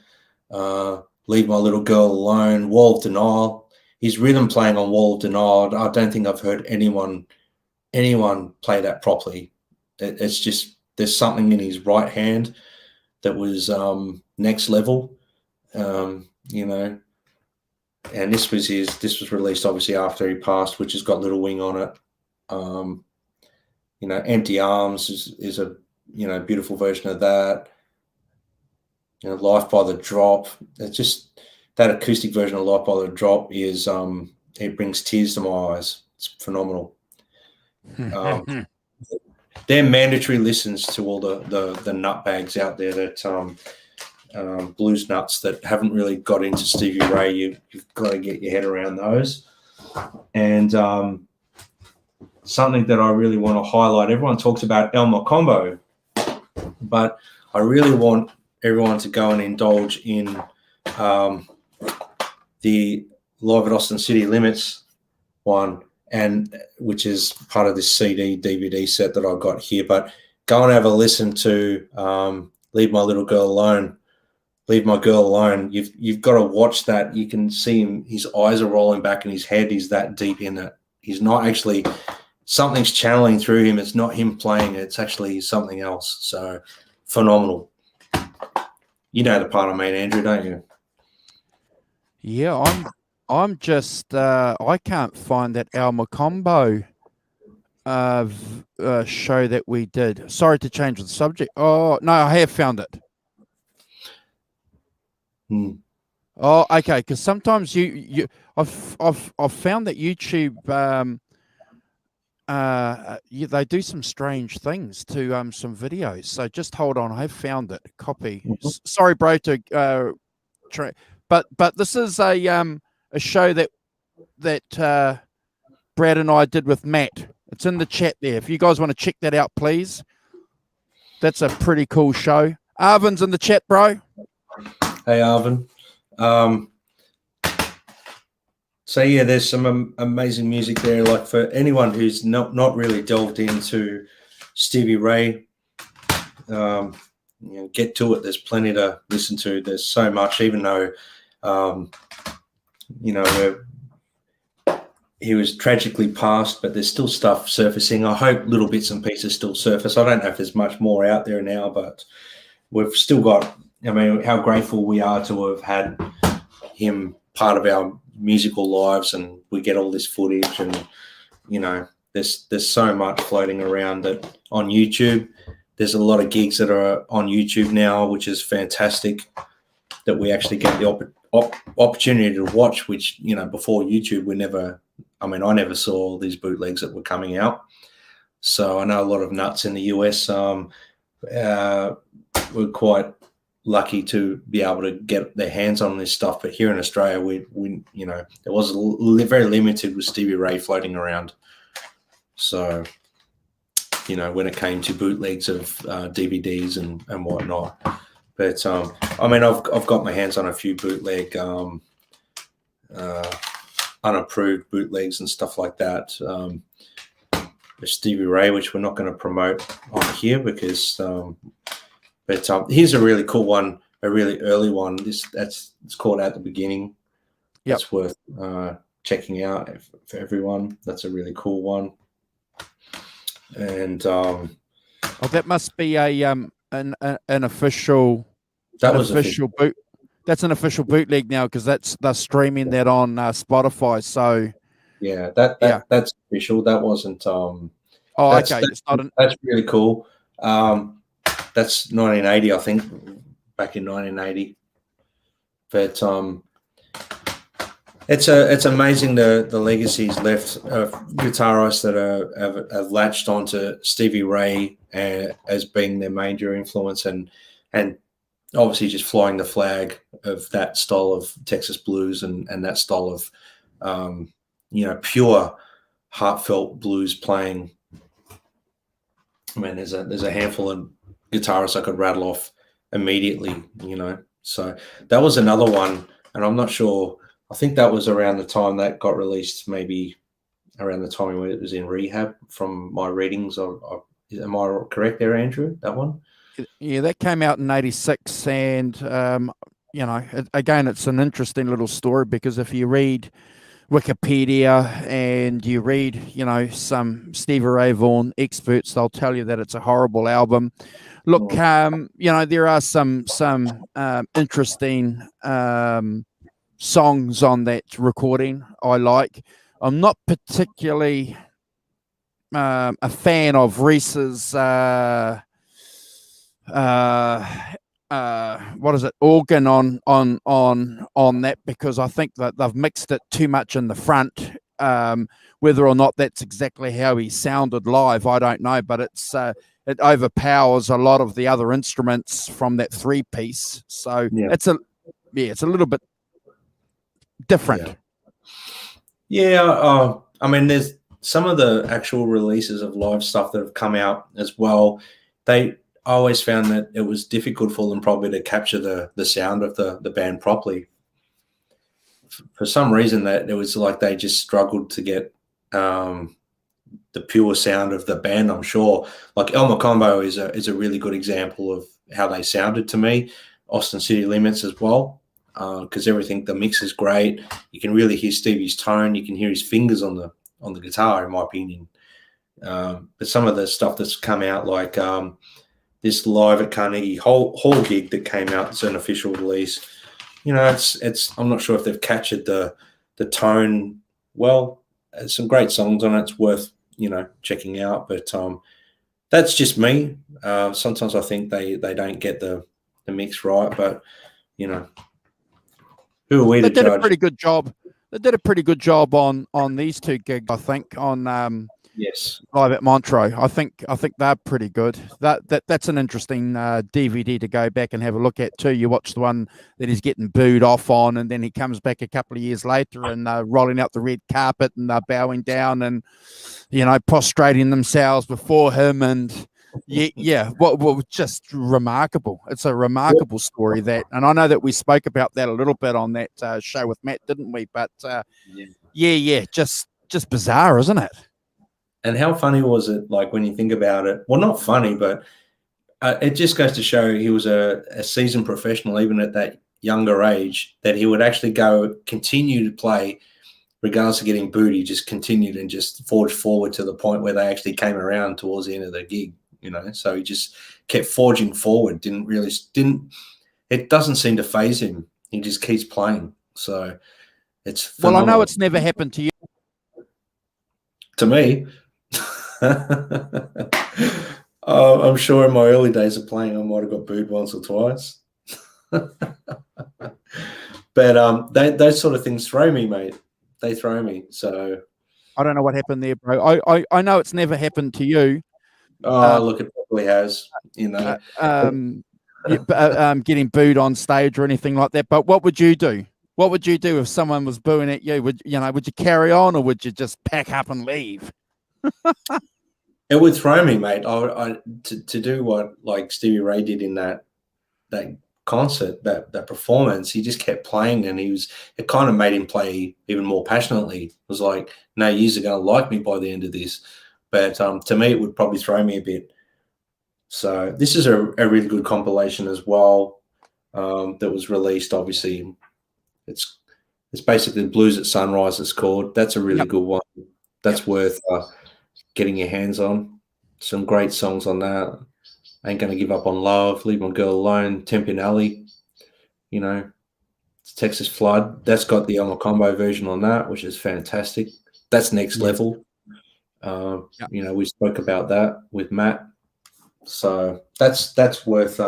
Leave My Little Girl Alone, Wall of Denial. His rhythm playing on Wall of Denial, I don't think I've heard anyone play that properly. It's just, there's something in his right hand that was next level, And this was released obviously after he passed, which has got Little Wing on it. Empty Arms is a beautiful version of that. Life by the Drop. It's just that acoustic version of Life by the Drop is it brings tears to my eyes. It's phenomenal. They're mandatory listens to all the nutbags out there that blues nuts that haven't really got into Stevie Ray. You've got to get your head around those. And something that I really want to highlight, everyone talks about El Macombo, but I really want everyone to go and indulge in the Live at Austin City Limits one, and which is part of this CD DVD set that I've got here. But go and have a listen to Leave My Little Girl Alone. Leave My Girl Alone. You've got to watch that. You can see him, his eyes are rolling back and his head is that deep in it. He's not actually, something's channeling through him. It's not him playing it. It's actually something else. So phenomenal. You know the part I mean, Andrew, don't you? Yeah, I'm just I can't find that Al Macombo show that we did. Sorry to change the subject. Oh no, I have found it. Oh, okay. Because sometimes I've found that YouTube they do some strange things to some videos. So just hold on. I have found it. Copy. Sorry, bro. But this is a show that Brad and I did with Matt. It's in the chat there. If you guys want to check that out, please. That's a pretty cool show. Arvin's in the chat, bro. Hey, Arvin. So yeah, there's some amazing music there. Like for anyone who's not really delved into Stevie Ray, get to it. There's plenty to listen to. There's so much, even though he was tragically passed, but there's still stuff surfacing. I hope little bits and pieces still surface. I don't know if there's much more out there now, but we've still got, I mean, how grateful we are to have had him part of our musical lives, and we get all this footage, and, you know, there's so much floating around that on YouTube. There's a lot of gigs that are on YouTube now, which is fantastic, that we actually get the opportunity to watch, which, you know, before YouTube, I never saw these bootlegs that were coming out. So I know a lot of nuts in the US were quite lucky to be able to get their hands on this stuff. But here in Australia, we you know, it was very limited with Stevie Ray floating around. So, you know, when it came to bootlegs of DVDs and whatnot. But I mean, I've got my hands on a few bootleg, unapproved bootlegs and stuff like that. Stevie Ray, which we're not going to promote on here because, but here's a really cool one, a really early one. It's called At the Beginning. Yep. It's worth checking out for everyone. That's a really cool one. And that must be an official. Boot. That's an official bootleg now, because they're streaming that on Spotify. So yeah, that's official. That wasn't. That's really cool. That's 1980, I think, back in 1980. But it's amazing the legacies left of guitarists that have latched onto Stevie Ray as being their major influence, and obviously just flying the flag of that style of Texas blues and that style of you know, pure heartfelt blues playing. I mean, there's a handful of guitarists I could rattle off immediately, you know. So that was another one, and I'm not sure. I think that was around the time that got released, maybe around the time when it was in rehab, from my readings. Am I correct there, Andrew? That one? Yeah, that came out in '86, and you know, again, it's an interesting little story, because if you read Wikipedia and you read, you know, some Stevie Ray Vaughan experts, they'll tell you that it's a horrible album. Look, you know, there are some interesting songs on that recording I like. I'm not particularly a fan of Reese's what is it, organ on that, because I think that they've mixed it too much in the front. Whether or not that's exactly how he sounded live, I don't know, but it overpowers a lot of the other instruments from that 3-piece. So it's a little bit different. I mean, there's some of the actual releases of live stuff that have come out as well. I always found that it was difficult for them probably to capture the sound of the band properly. For some reason, that it was like they just struggled to get the pure sound of the band, I'm sure. Like El Macombo is a really good example of how they sounded to me. Austin City Limits as well, because everything, the mix is great. You can really hear Stevie's tone. You can hear his fingers on the guitar, in my opinion. But some of the stuff that's come out, like this Live at Carnegie Hall gig that came out, it's an official release. You know, it's I'm not sure if they've captured the tone well. There's some great songs on it. It's worth, you know, checking out. But that's just me. Sometimes I think they don't get the mix right. But, you know, who are we to judge? They did a pretty good job. They did a pretty good job on these two gigs, I think, on Live at Montreux. I think they're pretty good. That's an interesting DVD to go back and have a look at too. You watch the one that he's getting booed off on, and then he comes back a couple of years later and rolling out the red carpet and they're bowing down and, you know, prostrating themselves before him, and well, just remarkable. It's a remarkable story, that, and I know that we spoke about that a little bit on that show with Matt, didn't we? But just bizarre, isn't it? And how funny was it, like, when you think about it? Well, not funny, but it just goes to show he was a seasoned professional, even at that younger age, that he would actually continue to play regardless of getting booed, he just continued and just forged forward to the point where they actually came around towards the end of the gig, So he just kept forging forward. It doesn't seem to phase him. He just keeps playing. So it's phenomenal. Well, I know it's never happened to you. To me, I'm sure in my early days of playing, I might have got booed once or twice. But those sort of things throw me, mate. They throw me. So I don't know what happened there, bro. I know it's never happened to you. Look, it probably has. Getting booed on stage or anything like that. But what would you do? What would you do if someone was booing at you? Would you carry on, or would you just pack up and leave? It would throw me, mate. To do what like Stevie Ray did in that concert, that performance. He just kept playing, and it kind of made him play even more passionately. It was like, no, you're going to like me by the end of this. But to me, it would probably throw me a bit. So this is a really good compilation as well that was released. Obviously, it's basically Blues at Sunrise. It's called. That's a really good one. That's worth getting your hands on. Some great songs on that. Ain't Gonna Give Up on Love, Leave My Girl Alone, Tempin Alley, it's Texas Flood. That's got the Elmer Combo version on that, which is fantastic. That's next level. We spoke about that with Matt. So that's worth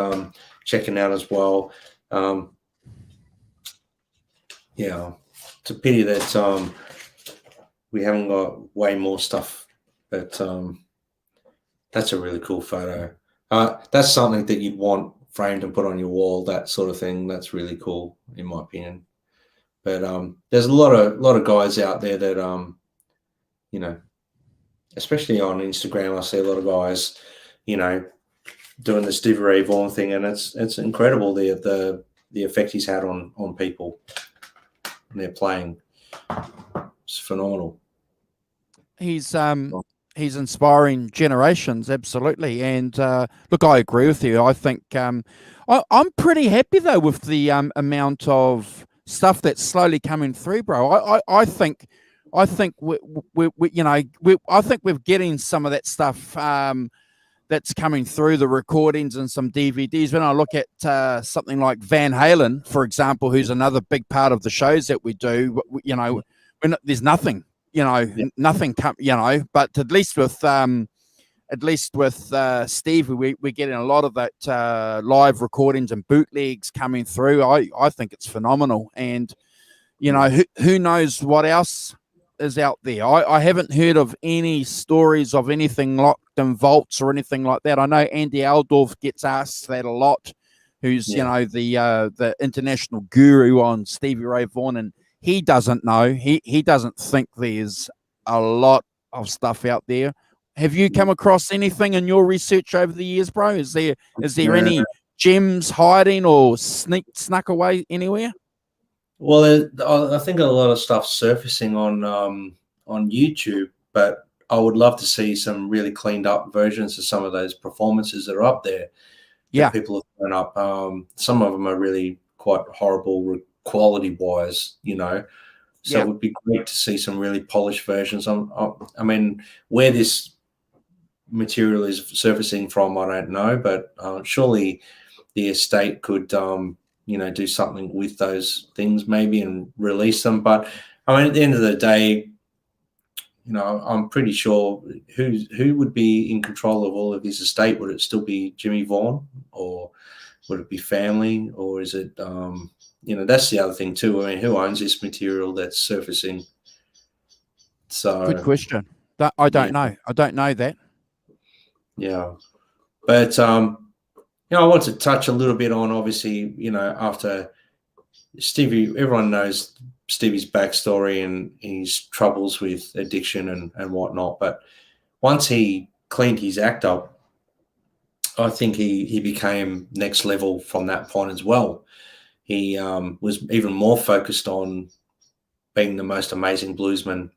checking out as well. It's a pity that we haven't got way more stuff, but that's a really cool photo. That's something that you'd want framed and put on your wall, that sort of thing. That's really cool, in my opinion. But there's a lot of guys out there that especially on Instagram, I see a lot of guys, doing the Stevie Ray Vaughan thing, and it's incredible the effect he's had on people when they're playing. It's phenomenal. He's inspiring generations, absolutely. And look, I agree with you. I think I'm pretty happy though with the amount of stuff that's slowly coming through, bro. I think we're getting some of that stuff that's coming through, the recordings and some DVDs. When I look at something like Van Halen, for example, who's another big part of the shows that we do, there's nothing. Nothing but at least with Steve, we're getting a lot of that live recordings and bootlegs coming through. I think it's phenomenal, and who knows what else is out there. I haven't heard of any stories of anything locked in vaults or anything like that. I know Andy Aldorf gets asked that a lot, who's the international guru on Stevie Ray Vaughan, and he doesn't know. He doesn't think there's a lot of stuff out there. Have you come across anything in your research over the years, bro? Is there any gems hiding or snuck away anywhere? Well, I think a lot of stuff surfacing on YouTube, but I would love to see some really cleaned up versions of some of those performances that are up there. Yeah, people have thrown up. Some of them are really quite horrible quality wise, So it would be great to see some really polished versions. I mean, where this material is surfacing from, I don't know, but surely the estate could, do something with those things maybe and release them. But I mean, at the end of the day, I'm pretty sure who would be in control of all of his estate? Would it still be Jimmy Vaughan, or would it be family, or is it? That's the other thing too. I mean, who owns this material that's surfacing? So good question. I don't know. I don't know that. Yeah, but I want to touch a little bit on, obviously, after Stevie, everyone knows Stevie's backstory and his troubles with addiction and whatnot. But once he cleaned his act up, I think he became next level from that point as well. He was even more focused on being the most amazing bluesman.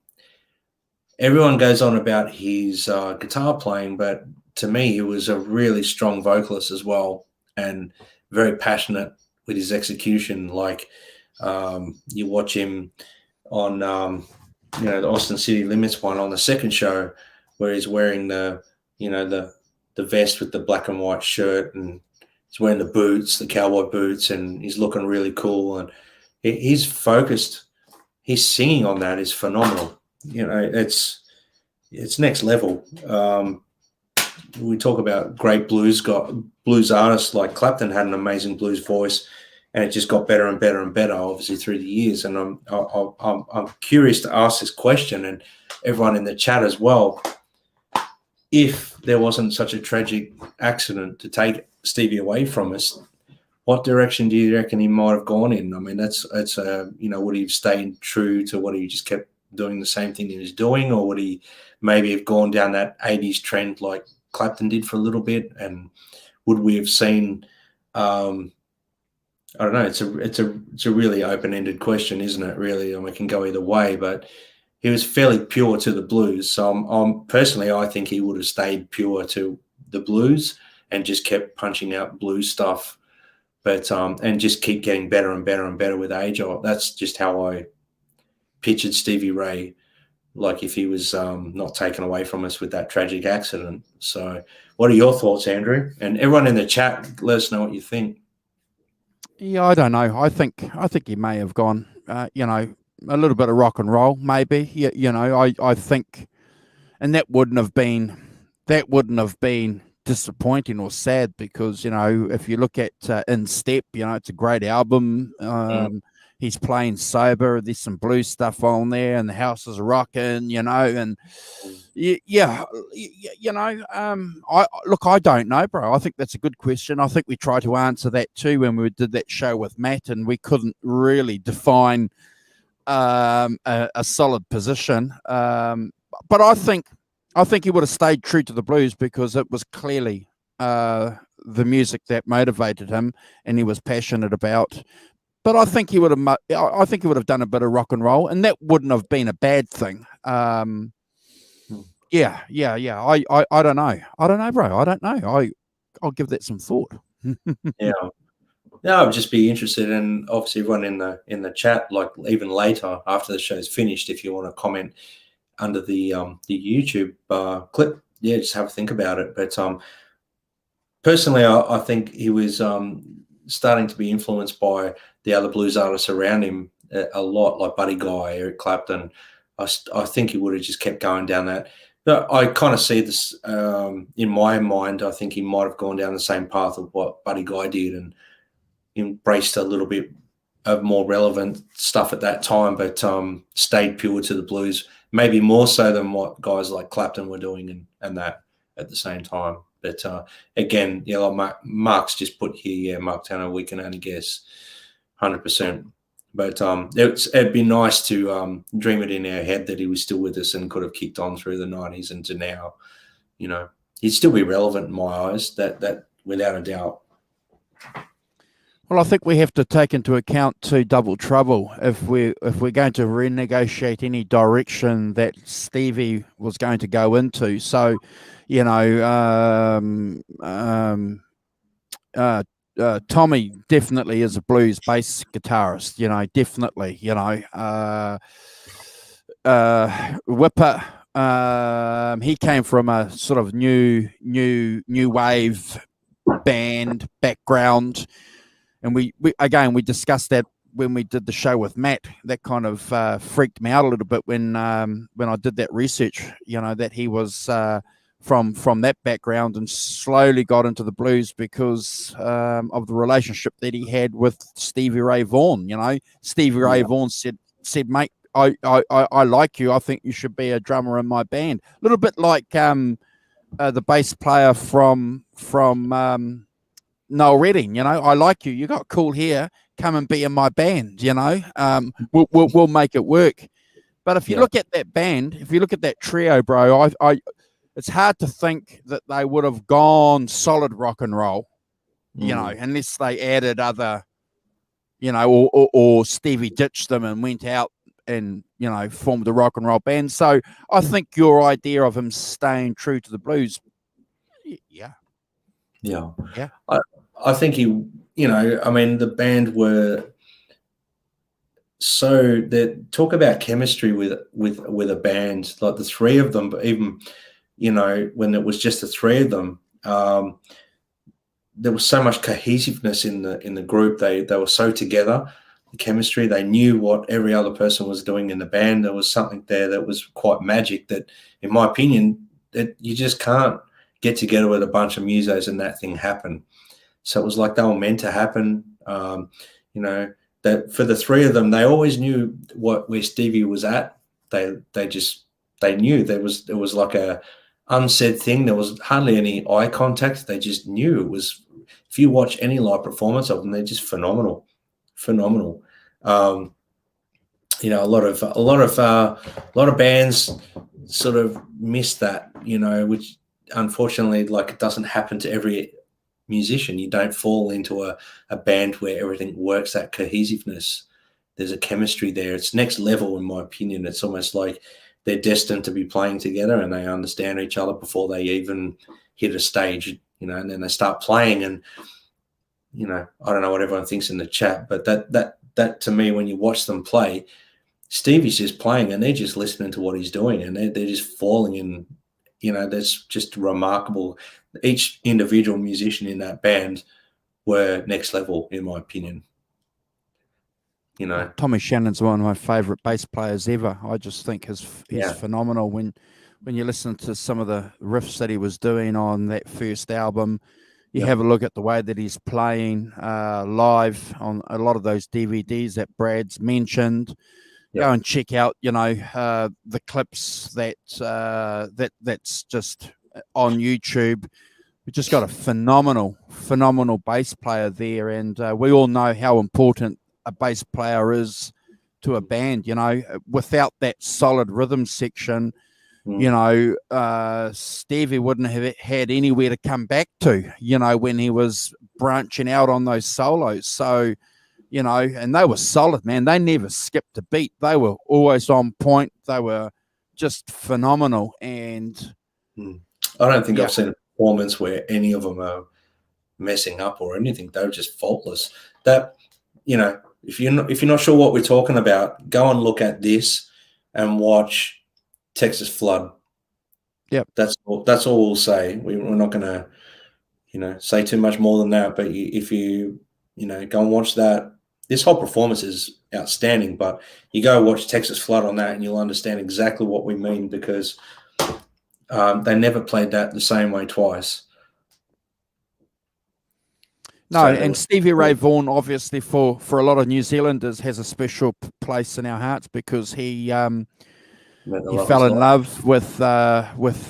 Everyone goes on about his guitar playing, but to me, he was a really strong vocalist as well, and very passionate with his execution. Like you watch him on the Austin City Limits one on the second show, where he's wearing the vest with the black and white shirt, and he's wearing the boots, the cowboy boots, and he's looking really cool. And he's focused. His singing on that is phenomenal. It's next level. We talk about great blues artists like Clapton had an amazing blues voice, and it just got better and better and better, obviously through the years. And I'm curious to ask this question, and everyone in the chat as well. If there wasn't such a tragic accident to take Stevie away from us, what direction do you reckon he might have gone in? I mean, that's would he have stayed true to what he just kept doing the same thing he was doing, or would he maybe have gone down that 80s trend like Clapton did for a little bit? And would we have seen? I don't know. It's a really open-ended question, isn't it? Really, and it can go either way. But he was fairly pure to the blues. So personally, I think he would have stayed pure to the blues and just kept punching out blues stuff. But and just keep getting better and better and better with age. That's just how I pictured Stevie Ray, like if he was not taken away from us with that tragic accident. So what are your thoughts, Andrew? And everyone in the chat, let us know what you think. Yeah, I don't know. I think he may have gone, a little bit of rock and roll, maybe. I think, and that wouldn't have been disappointing or sad, because if you look at In Step, it's a great album. He's playing sober. There's some blues stuff on there, and the house is rocking, and I don't know, bro. I think that's a good question. I think we tried to answer that too when we did that show with Matt, and we couldn't really define a solid position. But I think he would have stayed true to the blues, because it was clearly the music that motivated him and he was passionate about. But I think he would have done a bit of rock and roll, and that wouldn't have been a bad thing. Yeah. I don't know, bro. I don't know. I'll give that some thought. Yeah. No, I'd just be interested, and obviously everyone in the chat, like even later after the show's finished, if you want to comment under the YouTube clip, just have a think about it. But personally, I think he was starting to be influenced by the other blues artists around him a lot, like Buddy Guy, Eric Clapton. I think he would have just kept going down that. But I kind of see this in my mind. I think he might have gone down the same path of what Buddy Guy did and embraced a little bit of more relevant stuff at that time, but stayed pure to the blues, maybe more so than what guys like Clapton were doing and that at the same time. But again, like Mark's just put here, Mark Tanner, we can only guess 100%. But it'd be nice to dream it in our head that he was still with us and could have kicked on through the 90s into now. He'd still be relevant in my eyes, that without a doubt. Well, I think we have to take into account too double trouble if we're going to renegotiate any direction that Stevie was going to go into. So, Tommy definitely is a blues bass guitarist. Definitely. Whipper, he came from a sort of new wave band background. And we discussed that when we did the show with Matt. That kind of freaked me out a little bit when I did that research, that he was from that background and slowly got into the blues because of the relationship that he had with Stevie Ray Vaughan. Stevie Ray Vaughan said, mate, I like you. I think you should be a drummer in my band. A little bit like the bass player from Noel Redding, I like you. You got cool hair. Come and be in my band. We'll make it work. But if you look at that band, if you look at that trio, bro, it's hard to think that they would have gone solid rock and roll, unless they added other, or Stevie ditched them and went out and formed a rock and roll band. So I think your idea of him staying true to the blues, yeah. I think he, the band were so that talk about chemistry with a band, like the three of them, but even, you know, when it was just the three of them, there was so much cohesiveness in the group. They were so together, the chemistry. They knew what every other person was doing in the band. There was something there that was quite magic. That, in my opinion, that you just can't get together with a bunch of musos and that thing happen. So it was like they were meant to happen. You know, that for the three of them, they always knew where Stevie was at. They knew it was like a unsaid thing. There was hardly any eye contact. They just knew it was. If you watch any live performance of them, they're just phenomenal. You know, a lot of bands sort of miss that. You know, which unfortunately, like, it doesn't happen to every musician. You don't fall into a band where everything works, that cohesiveness. There's a chemistry there. It's next level, in my opinion. It's almost like they're destined to be playing together, and they understand each other before they even hit a stage, you know, and then they start playing. And, you know, I don't know what everyone thinks in the chat, but that to me, when you watch them play, Stevie's just playing and they're just listening to what he's doing, and they're just falling in. You know, that's just remarkable. Each individual musician in that band were next level, in my opinion. You know, Tommy Shannon's one of my favourite bass players ever. I just think he's phenomenal. When you listen to some of the riffs that he was doing on that first album, you have a look at the way that he's playing live on a lot of those DVDs that Brad's mentioned. Go and check out, you know, the clips that's just on YouTube. We just got a phenomenal bass player there, and we all know how important a bass player is to a band. You know, without that solid rhythm section, you know, Stevie wouldn't have had anywhere to come back to, you know, when he was branching out on those solos. So, you know, and they were solid, man. They never skipped a beat. They were always on point. They were just phenomenal. And I don't think I've seen a performance where any of them are messing up or anything. They were just faultless. That, you know, if you're not sure what we're talking about, go and look at this and watch Texas Flood. Yep. That's all we'll say. We're not going to, you know, say too much more than that. But if you know, go and watch that. This whole performance is outstanding, but you go watch Texas Flood on that and you'll understand exactly what we mean, because they never played that the same way twice. No, so, and Stevie Ray Vaughan, obviously, for a lot of New Zealanders, has a special place in our hearts, because he fell in love with Lana,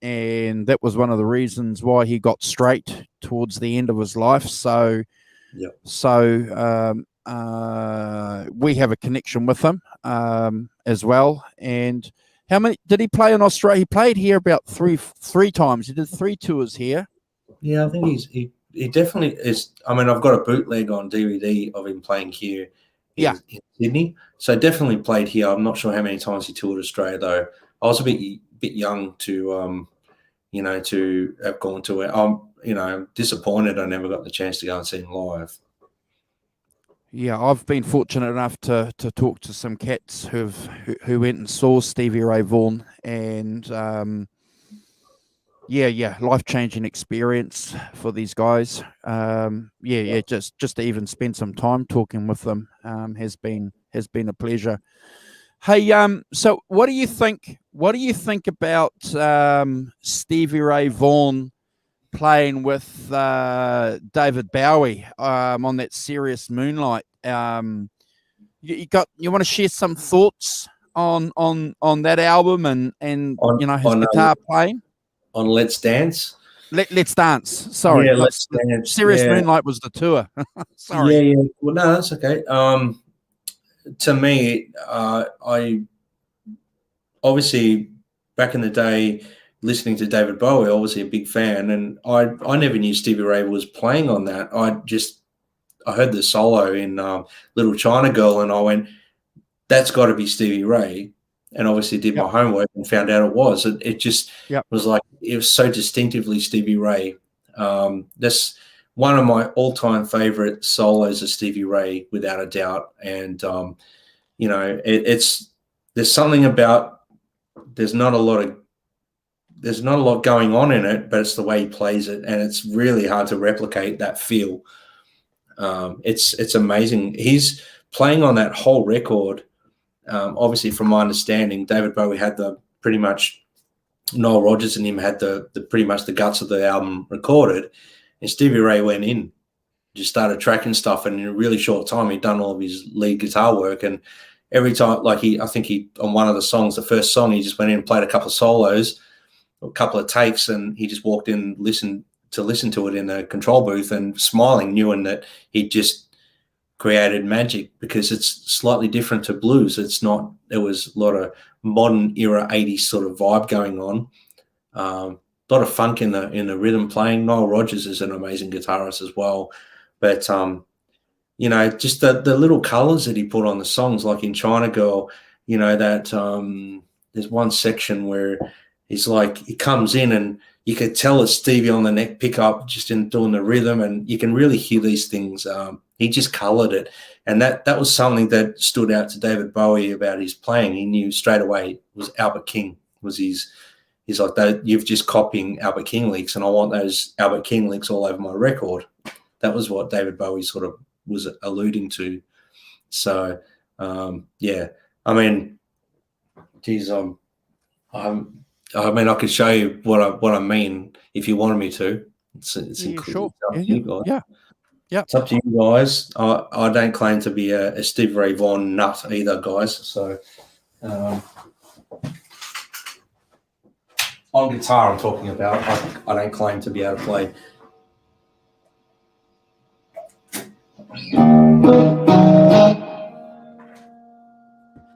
and that was one of the reasons why he got straight towards the end of his life. So, we have a connection with him as well. And how many did he play in Australia? He played here about three times. He did 3 tours here. Yeah, I think he definitely is. I mean, I've got a bootleg on DVD of him playing here in Sydney. So definitely played here. I'm not sure how many times he toured Australia, though. I was a bit young to you know, to have gone to it. I'm, you know, disappointed I never got the chance to go and see him live. Yeah, I've been fortunate enough to talk to some cats who went and saw Stevie Ray Vaughan, and life-changing experience for these guys. Just to even spend some time talking with them has been a pleasure. Hey, so what do you think? What do you think about Stevie Ray Vaughan playing with David Bowie on that Serious Moonlight? You want to share some thoughts on that album and you know, his guitar playing on Let's Dance? Let's Dance. Sorry, Let's Dance. Serious Moonlight was the tour. Sorry. Yeah. Well, no, that's okay. To me, I obviously back in the day listening to David Bowie, obviously a big fan, and I never knew Stevie Ray was playing on that. I heard the solo in Little China Girl, and I went, that's got to be Stevie Ray. And obviously did my homework and found out it was. It just was like, it was so distinctively Stevie Ray. This one of my all-time favorite solos of Stevie Ray, without a doubt. And you know, there's something about there's not a lot going on in it, but it's the way he plays it, and it's really hard to replicate that feel. It's amazing. He's playing on that whole record. Obviously, from my understanding, David Bowie had pretty much Noel Rodgers and him had the pretty much the guts of the album recorded, and Stevie Ray went in, just started tracking stuff, and in a really short time he'd done all of his lead guitar work. And every time, like I think he on one of the songs, the first song, he just went in and played a couple of solos, a couple of takes, and he just walked in, listen to it in the control booth, and smiling, knowing that he just created magic, because it's slightly different to blues. There was a lot of modern era 80s sort of vibe going on. A lot of funk in the rhythm playing. Noel Rodgers is an amazing guitarist as well. But you know, just the little colors that he put on the songs, like in China Girl, you know, that there's one section where he's like, he comes in and you could tell it's Stevie on the neck pickup, just in doing the rhythm, and you can really hear these things. He just colored it, and that was something that stood out to David Bowie about his playing. He knew straight away it was Albert King. He's like, that you've just copying Albert King licks, and I want those Albert King licks all over my record. That was what David Bowie sort of was alluding to. So yeah, I mean, geez, I mean, I could show you what I mean if you wanted me to. It's Yeah, sure. up to you guys. Yeah. It's up to you guys. I don't claim to be a Stevie Ray Vaughan nut either, guys. So on guitar, I'm talking about. I don't claim to be able to play.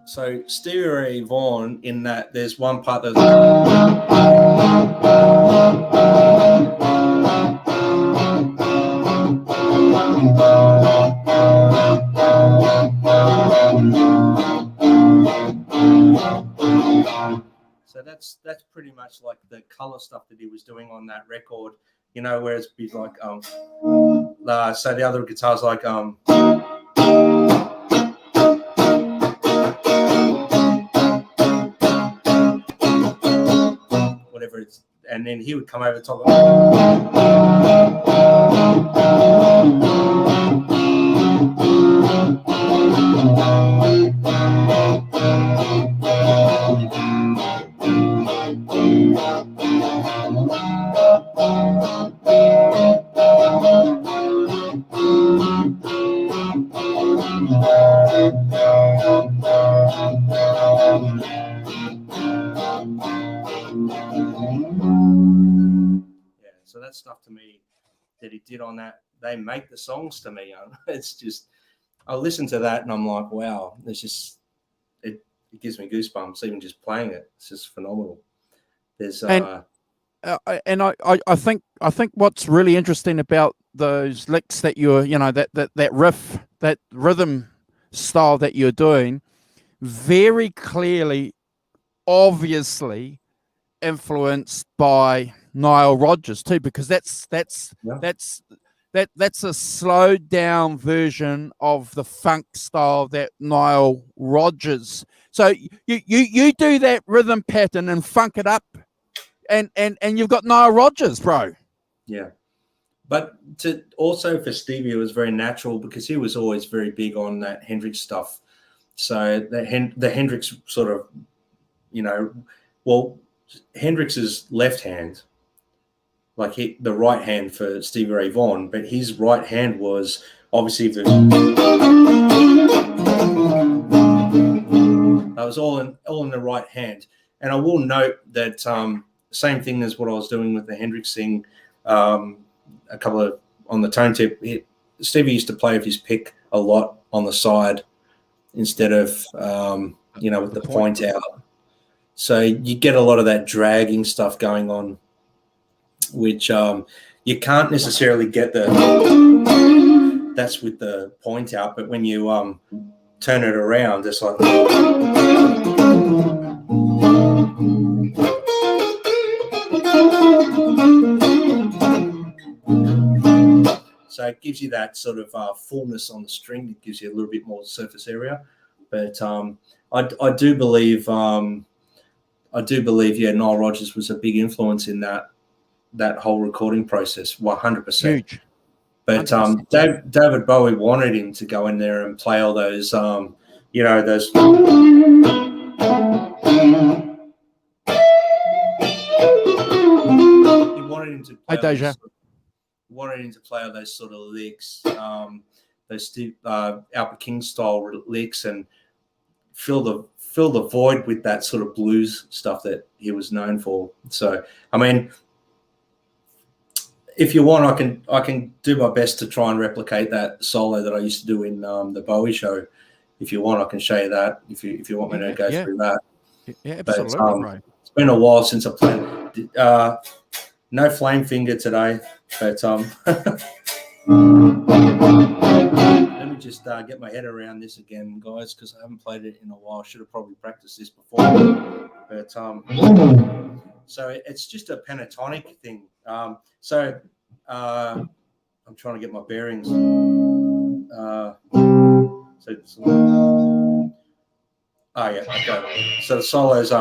So Stevie Ray Vaughan, in that there's one part that's so that's pretty much like the color stuff that he was doing on that record, you know, where it's like so the other guitars like whatever it's, and then he would come over the top of so that stuff to me that he did on that, they make the songs to me. It's just, I listen to that and I'm like, wow, it's just, it gives me goosebumps even just playing it. It's just phenomenal. There's and I think what's really interesting about those licks that you're, you know, that riff, that rhythm style that you're doing, very clearly, obviously influenced by Nile Rodgers too, because that's a slowed down version of the funk style that Nile Rodgers. So you do that rhythm pattern and funk it up, and you've got Nile Rodgers, bro. Yeah, but also for Stevie, it was very natural because he was always very big on that Hendrix stuff. So the Hendrix sort of, you know, well, Hendrix's left hand, like the right hand for Stevie Ray Vaughan, but his right hand was obviously that was all in the right hand. And I will note that same thing as what I was doing with the Hendrix thing, a couple of on the tone tip. Stevie used to play with his pick a lot on the side instead of you know, with the point out. So you get a lot of that dragging stuff going on, which you can't necessarily get that's with the point out, but when you turn it around, it's like it gives you that sort of fullness on the string. It gives you a little bit more surface area. But I do believe, Nile Rodgers was a big influence in that whole recording process, 100%. Huge. But David Bowie wanted him to go in there and play all those, those. He wanted him to play. Wanted him to play all those sort of licks, those Albert King style licks, and fill the void with that sort of blues stuff that he was known for. So, I mean, if you want, I can do my best to try and replicate that solo that I used to do in the Bowie show. If you want, I can show you that. If you want me to go through that. Yeah, absolutely, right. It's been a while since I played. No flame finger today, but let me just get my head around this again, guys, because I haven't played it in a while. I should have probably practiced this before. But so it's just a pentatonic thing. So I'm trying to get my bearings. Okay. So the solo's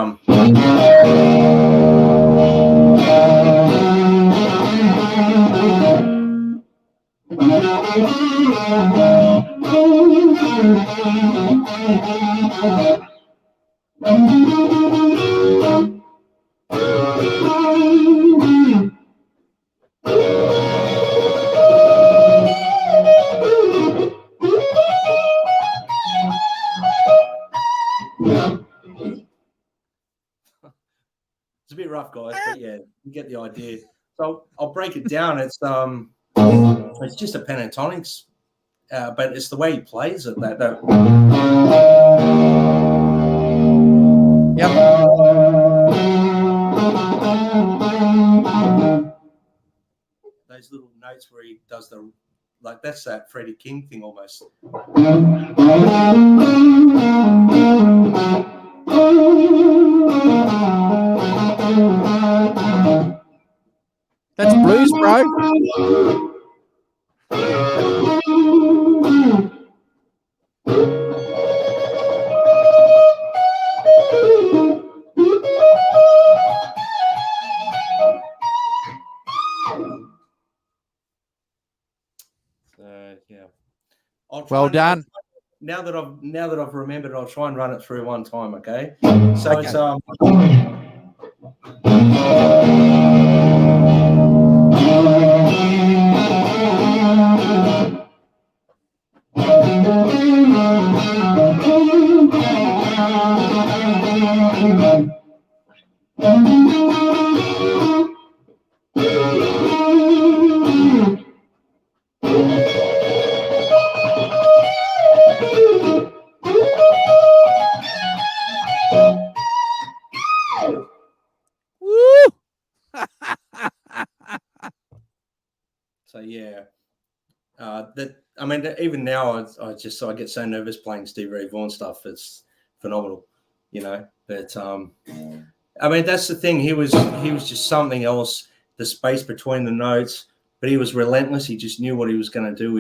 it's a bit rough, guys, but yeah, you get the idea. So I'll break it down. It's just a pentatonics, but it's the way he plays it. Yep. Those little notes where he does that's that Freddie King thing almost. That's blues, bro. Yeah. Well done. Now that I've remembered, I'll try and run it through one time. Okay. So it's so yeah. Even now, I get so nervous playing Stevie Ray Vaughan stuff. It's phenomenal, But that's the thing. He was just something else. The space between the notes, but he was relentless. He just knew what he was going to do.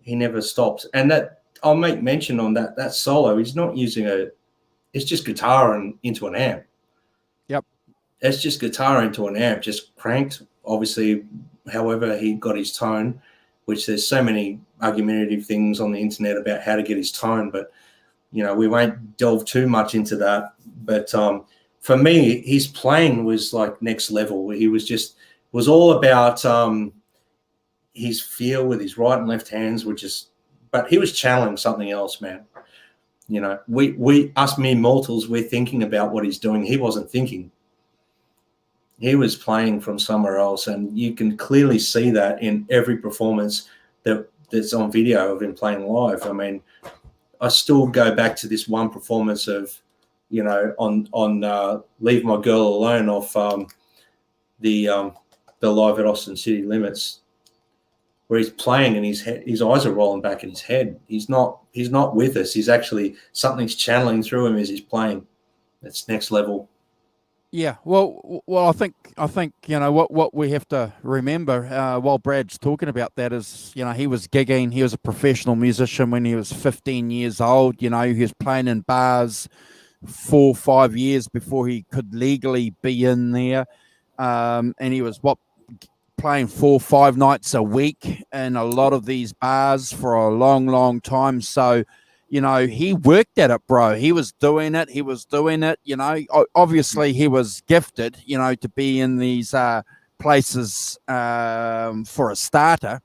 He never stopped. And that I'll make mention on that solo. He's not using it's just guitar and into an amp. Yep. It's just guitar into an amp, just cranked. Obviously, however he got his tone, which there's so many argumentative things on the internet about how to get his tone, but we won't delve too much into that. But for me, his playing was like next level. He was all about his feel with his right and left hands, but he was channeling something else, man. Us mere mortals, we're thinking about what he's doing. He wasn't thinking. He was playing from somewhere else, and you can clearly see that in every performance that's on video of him playing live. I mean, I still go back to this one performance of, on "Leave My Girl Alone" off the live at Austin City Limits, where he's playing and his eyes are rolling back in his head. He's not with us. He's actually, something's channeling through him as he's playing. That's next level. Yeah, well, I think what we have to remember while Brad's talking about that is he was gigging, he was a professional musician when he was 15 years old. He was playing in bars 4 or 5 years before he could legally be in there, and he was playing 4 or 5 nights a week in a lot of these bars for a long, long time. So, he worked at it, bro. He was doing it. He was doing it. Obviously, he was gifted, to be in these places for a starter,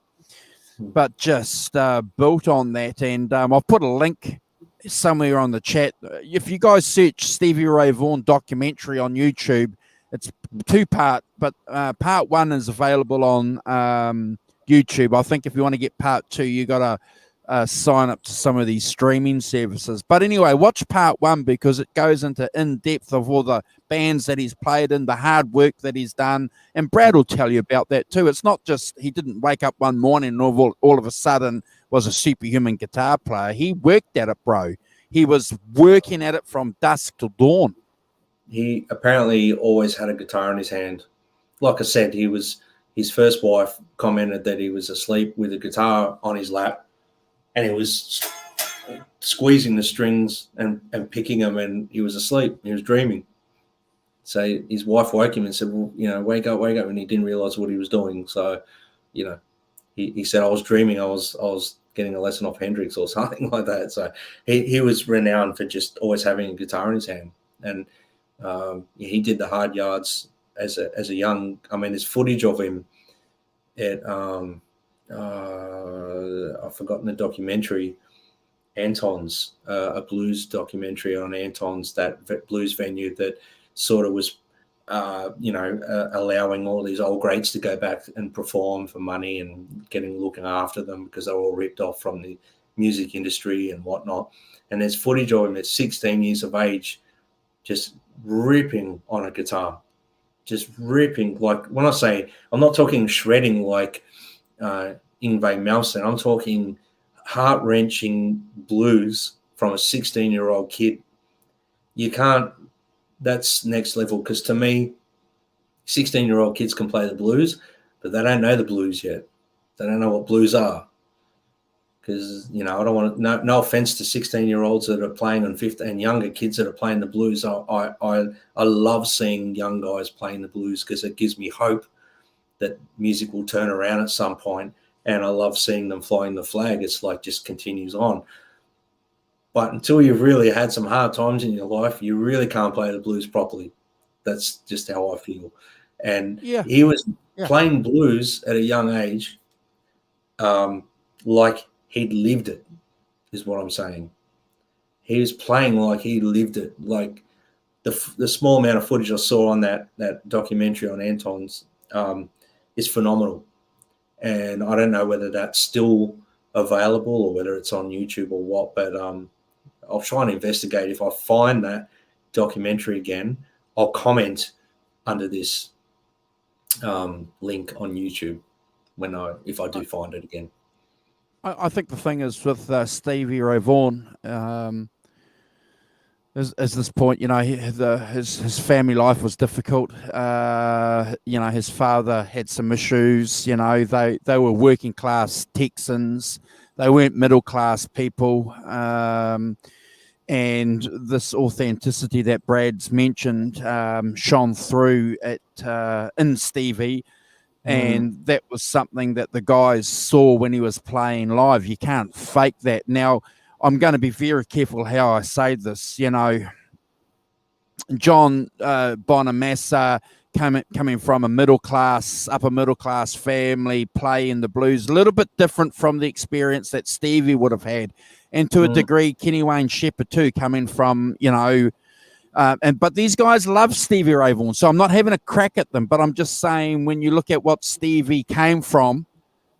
but just built on that. And I'll put a link somewhere on the chat. If you guys search Stevie Ray Vaughan documentary on YouTube, it's 2-part, but part 1 is available on YouTube. I think if you want to get part 2, you got to sign up to some of these streaming services. But anyway, watch part 1 because it goes into in depth of all the bands that he's played in, the hard work that he's done. And Brad will tell you about that too. It's not just he didn't wake up one morning and all of a sudden was a superhuman guitar player. He worked at it, bro. He was working at it from dusk till dawn. He apparently always had a guitar in his hand. Like I said, his first wife commented that he was asleep with a guitar on his lap, and he was squeezing the strings and picking them, and he was asleep. He was dreaming. So his wife woke him and said, well, wake up, and he didn't realize what he was doing. So, he said, I was dreaming. I was getting a lesson off Hendrix or something like that. So he was renowned for just always having a guitar in his hand. And he did the hard yards as a young. I mean, there's footage of him at I've forgotten the documentary, Anton's, a blues documentary on Anton's, that blues venue that sort of was, allowing all these old greats to go back and perform for money and looking after them because they were all ripped off from the music industry and whatnot. And there's footage of him at 16 years of age, just ripping on a guitar, just ripping. Like when I say, I'm not talking shredding like Yngwie Malmsteen. I'm talking heart-wrenching blues from a 16-year-old kid. You can't. That's next level, because to me, 16-year-old kids can play the blues, but they don't know the blues yet. They don't know what blues are. Because, I don't want to, no offense to 16-year-olds that are playing on 15 and younger kids that are playing the blues. I love seeing young guys playing the blues because it gives me hope that music will turn around at some point. And I love seeing them flying the flag. It's like just continues on. But until you've really had some hard times in your life, you really can't play the blues properly. That's just how I feel. And he was playing blues at a young age, like he'd lived it, is what I'm saying. He was playing like he lived it. Like the small amount of footage I saw on that documentary on Anton's is phenomenal. And I don't know whether that's still available or whether it's on YouTube or what, but I'll try and investigate. If I find that documentary again, I'll comment under this link on YouTube if I do find it again. I think the thing is with Stevie Ray Vaughan, is this point, his family life was difficult. His father had some issues. They were working class Texans. They weren't middle class people. And this authenticity that Brad's mentioned shone through in Stevie. And that was something that the guys saw when he was playing live. You can't fake that. Now, I'm going to be very careful how I say this. John Bonamassa coming from upper middle class family, playing the blues, a little bit different from the experience that Stevie would have had. And to a degree, Kenny Wayne Shepherd too, coming from, but these guys love Stevie Ray Vaughan. So I'm not having a crack at them, but I'm just saying when you look at what Stevie came from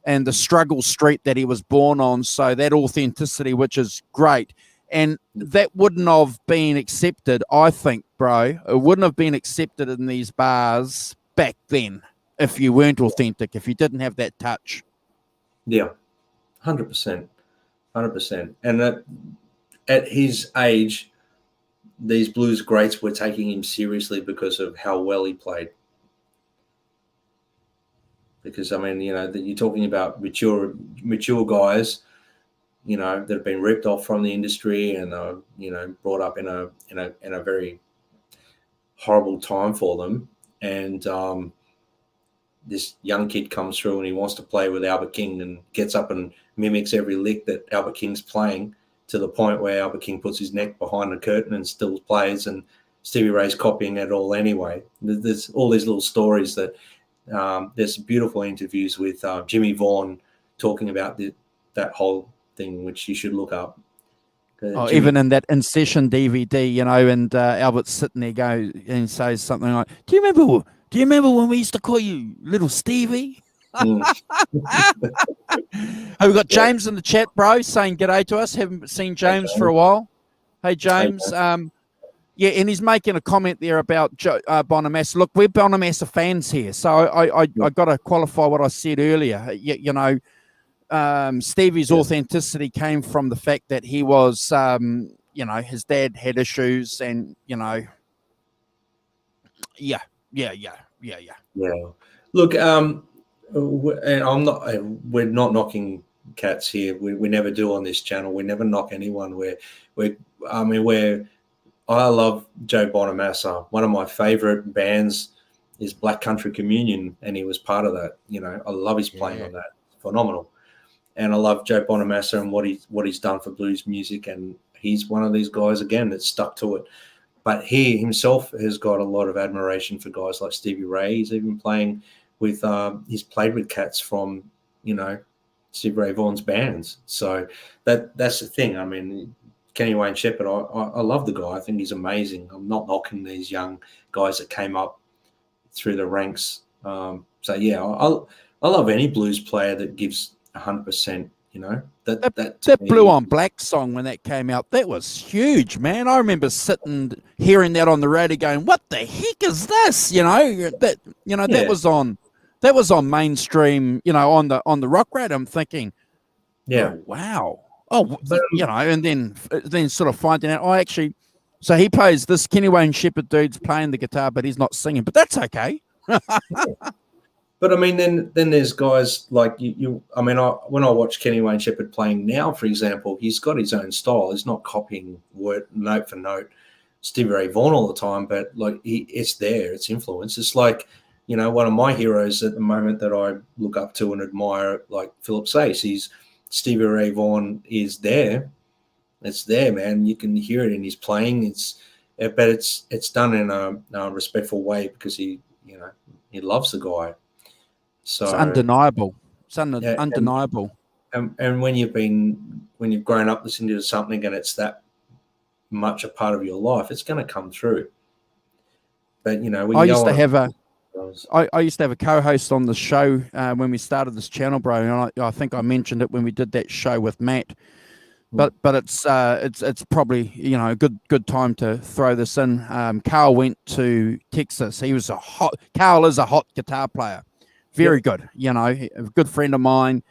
and the struggle street that he was born on, so that authenticity, which is great. And that wouldn't have been accepted, I think, bro. It wouldn't have been accepted in these bars back then if you weren't authentic, if you didn't have that touch. Yeah, 100%. 100%. And at his age, these blues greats were taking him seriously because of how well he played. Because I mean, you're talking about mature guys, that have been ripped off from the industry and brought up in a very horrible time for them, and this young kid comes through and he wants to play with Albert King and gets up and mimics every lick that Albert King's playing, to the point where Albert King puts his neck behind the curtain and still plays, and Stevie Ray's copying it all anyway. There's all these little stories that there's beautiful interviews with Jimmy Vaughan talking about that whole thing, which you should look up. Even in that In Session DVD, and Albert's sitting there and says something like, Do you remember when we used to call you Little Stevie? We've got James in the chat, bro, saying g'day to us. Haven't seen James for a while. Hey, James. And he's making a comment there about Bonamassa. Look, we're Bonamassa fans here, so I got to qualify what I said earlier. Stevie's authenticity came from the fact that he was, his dad had issues, and Yeah. Look, and we're not knocking cats here. We never do on this channel. We never knock anyone. I love Joe Bonamassa. One of my favorite bands is Black Country Communion, and he was part of that. I love his playing on that. Phenomenal. And I love Joe Bonamassa and what he's done for blues music, and he's one of these guys again that stuck to it. But he himself has got a lot of admiration for guys like Stevie Ray. He's even playing with he's played with cats from Stevie Ray Vaughan's bands. So that's the thing. I mean, Kenny Wayne Shepherd, I love the guy. I think he's amazing. I'm not knocking these young guys that came up through the ranks. I love any blues player that gives 100%. That Blue on Black song, when that came out, that was huge, man. I remember hearing that on the radio, going, "What the heck is this?" That was on mainstream, on the rock radio. I'm thinking, yeah, oh, wow, and then sort of finding out, so he plays, this Kenny Wayne Shepherd dude's playing the guitar, but he's not singing, but that's okay. But I mean, then there's guys like you. I mean, when I watch Kenny Wayne Shepherd playing now, for example, he's got his own style. He's not copying word note for note Stevie Ray Vaughan all the time, but like it's there, it's influence. It's like one of my heroes at the moment that I look up to and admire, like Philip Sayce. Stevie Ray Vaughan is there. It's there, man. You can hear it in his playing. But it's done in a respectful way, because he loves the guy. So it's undeniable. It's undeniable. And when you've grown up listening to something and it's that much a part of your life, it's going to come through. But I used to have a co-host on the show when we started this channel, bro. And I think I mentioned it when we did that show with Matt. But it's probably a good time to throw this in. Carl went to Texas. Carl is a hot guitar player. Very good, a good friend of mine,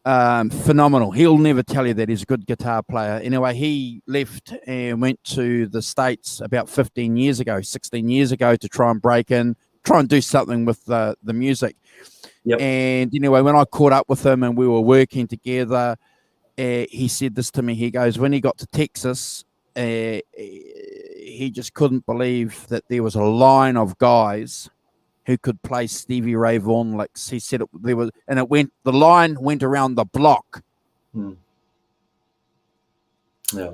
phenomenal. He'll never tell you that he's a good guitar player. Anyway, he left and went to the States about 16 years ago to try and break in, try and do something with the music. Yep. And anyway, when I caught up with him and we were working together, he said this to me. He goes, when he got to Texas, he just couldn't believe that there was a line of guys who could play Stevie Ray Vaughan licks. He said the line went around the block. Yeah.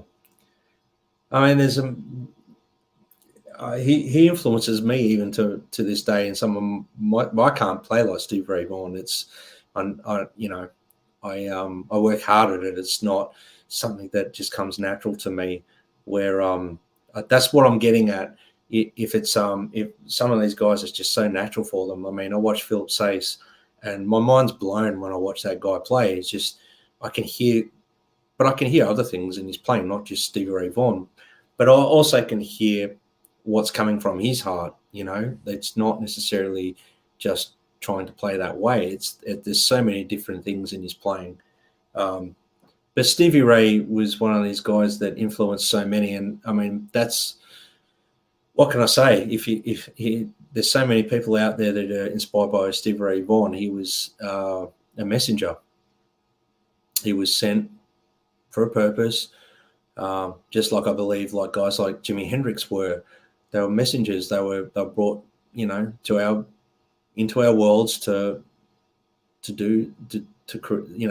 I mean, there's he influences me even to this day. And some of I can't play like Stevie Ray Vaughan. I work hard at it. It's not something that just comes natural to me, where that's what I'm getting at. If some of these guys, it's just so natural for them. I mean, I watch Philip Sayce and my mind's blown when I watch that guy play. It's just, I can hear other things in his playing, not just Stevie Ray Vaughan, but I also can hear what's coming from his heart. It's not necessarily just trying to play that way. There's so many different things in his playing. But Stevie Ray was one of these guys that influenced so many. And I mean, that's what can I say? If there's so many people out there that are inspired by Stevie Ray Vaughan. He was a messenger. He was sent for a purpose, just like I believe like guys like Jimi Hendrix were. They were messengers. They were brought, into our worlds to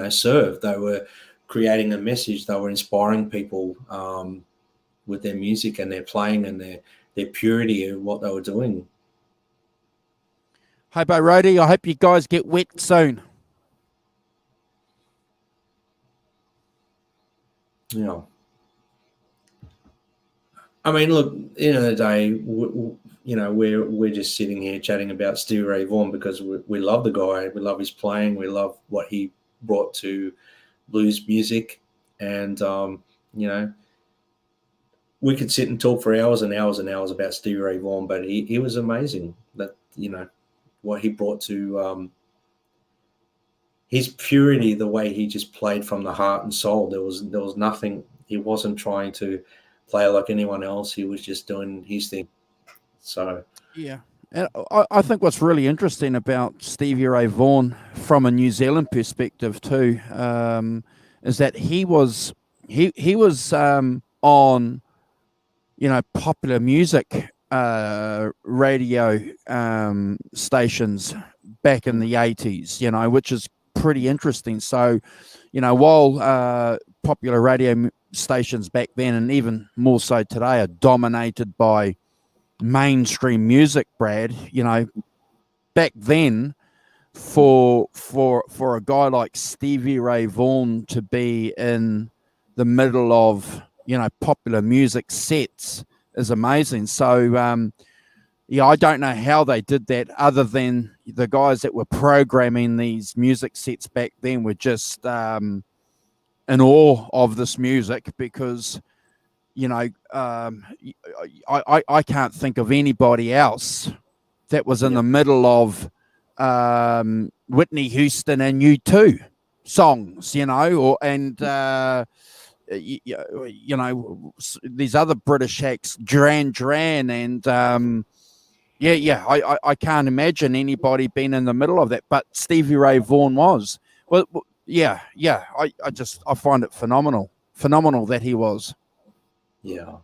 serve. They were creating a message. They were inspiring people with their music and their playing and their purity of what they were doing. Hey, Bo Roadie, I hope you guys get wet soon. Yeah. I mean, look, at the end of the day, we're just sitting here chatting about Stevie Ray Vaughan because we love the guy. We love his playing. We love what he brought to blues music. And, we could sit and talk for hours and hours and hours about Stevie Ray Vaughan, but he was amazing. That, what he brought to his purity, the way he just played from the heart and soul. There was nothing. He wasn't trying to play like anyone else. He was just doing his thing. So yeah, and I think what's really interesting about Stevie Ray Vaughan from a New Zealand perspective too is that he was on popular music radio stations back in the 80s, which is pretty interesting. So, while popular radio stations back then and even more so today are dominated by mainstream music, Brad, back then for a guy like Stevie Ray Vaughan to be in the middle of popular music sets is amazing. So I don't know how they did that other than the guys that were programming these music sets back then were just in awe of this music because I can't think of anybody else that was in the middle of Whitney Houston and U2 songs, these other British acts, Duran and I can't imagine anybody being in the middle of that, but Stevie Ray Vaughan was. Well, I find it phenomenal that he was. Yeah,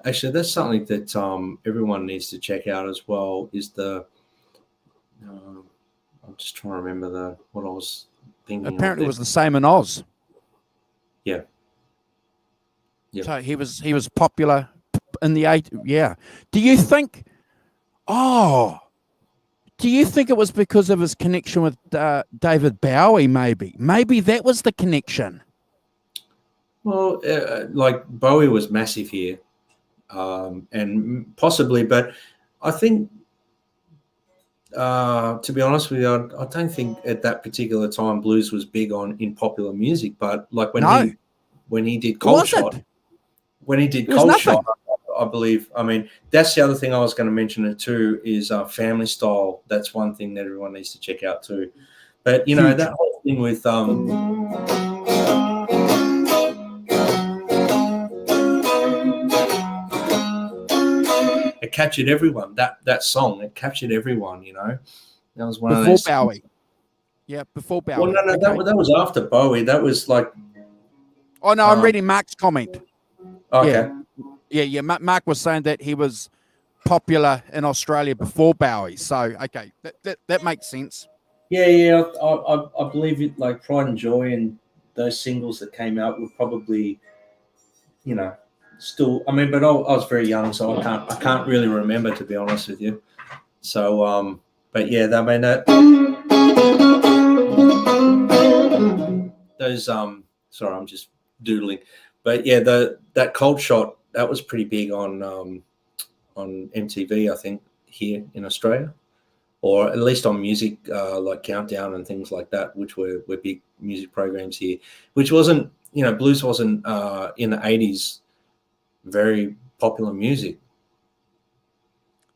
actually, that's something that everyone needs to check out as well. Is I'm just trying to remember what I was thinking. Apparently, it was the same in Oz. Yeah. Yep. So he was popular in the 80s. Yeah. Do you think it was because of his connection with David Bowie? Maybe that was the connection. Well, like Bowie was massive here, and possibly, but I think, to be honest with you, I don't think at that particular time blues was big in popular music. But like when he did Cold Shot. When he did Cold Shot, I believe. I mean, that's the other thing I was going to mention it too is Family Style. That's one thing that everyone needs to check out too. But that whole thing with it captured everyone. That song, it captured everyone. That was one before of those Bowie. Yeah, before Bowie. Well, no, okay. that was after Bowie. That was like. Oh no, I'm reading Mark's comment. Okay. Yeah. Mark was saying that he was popular in Australia before Bowie. So, okay, that makes sense. Yeah. I believe it. Like Pride and Joy and those singles that came out were probably, still. I mean, but I was very young, so I can't really remember, to be honest with you. So, but yeah, I mean that. Those sorry, I'm just doodling. But yeah, that Cold Shot, that was pretty big on MTV, I think, here in Australia, or at least on music like Countdown and things like that, which were big music programs here. Which wasn't, blues wasn't in the 80s very popular music.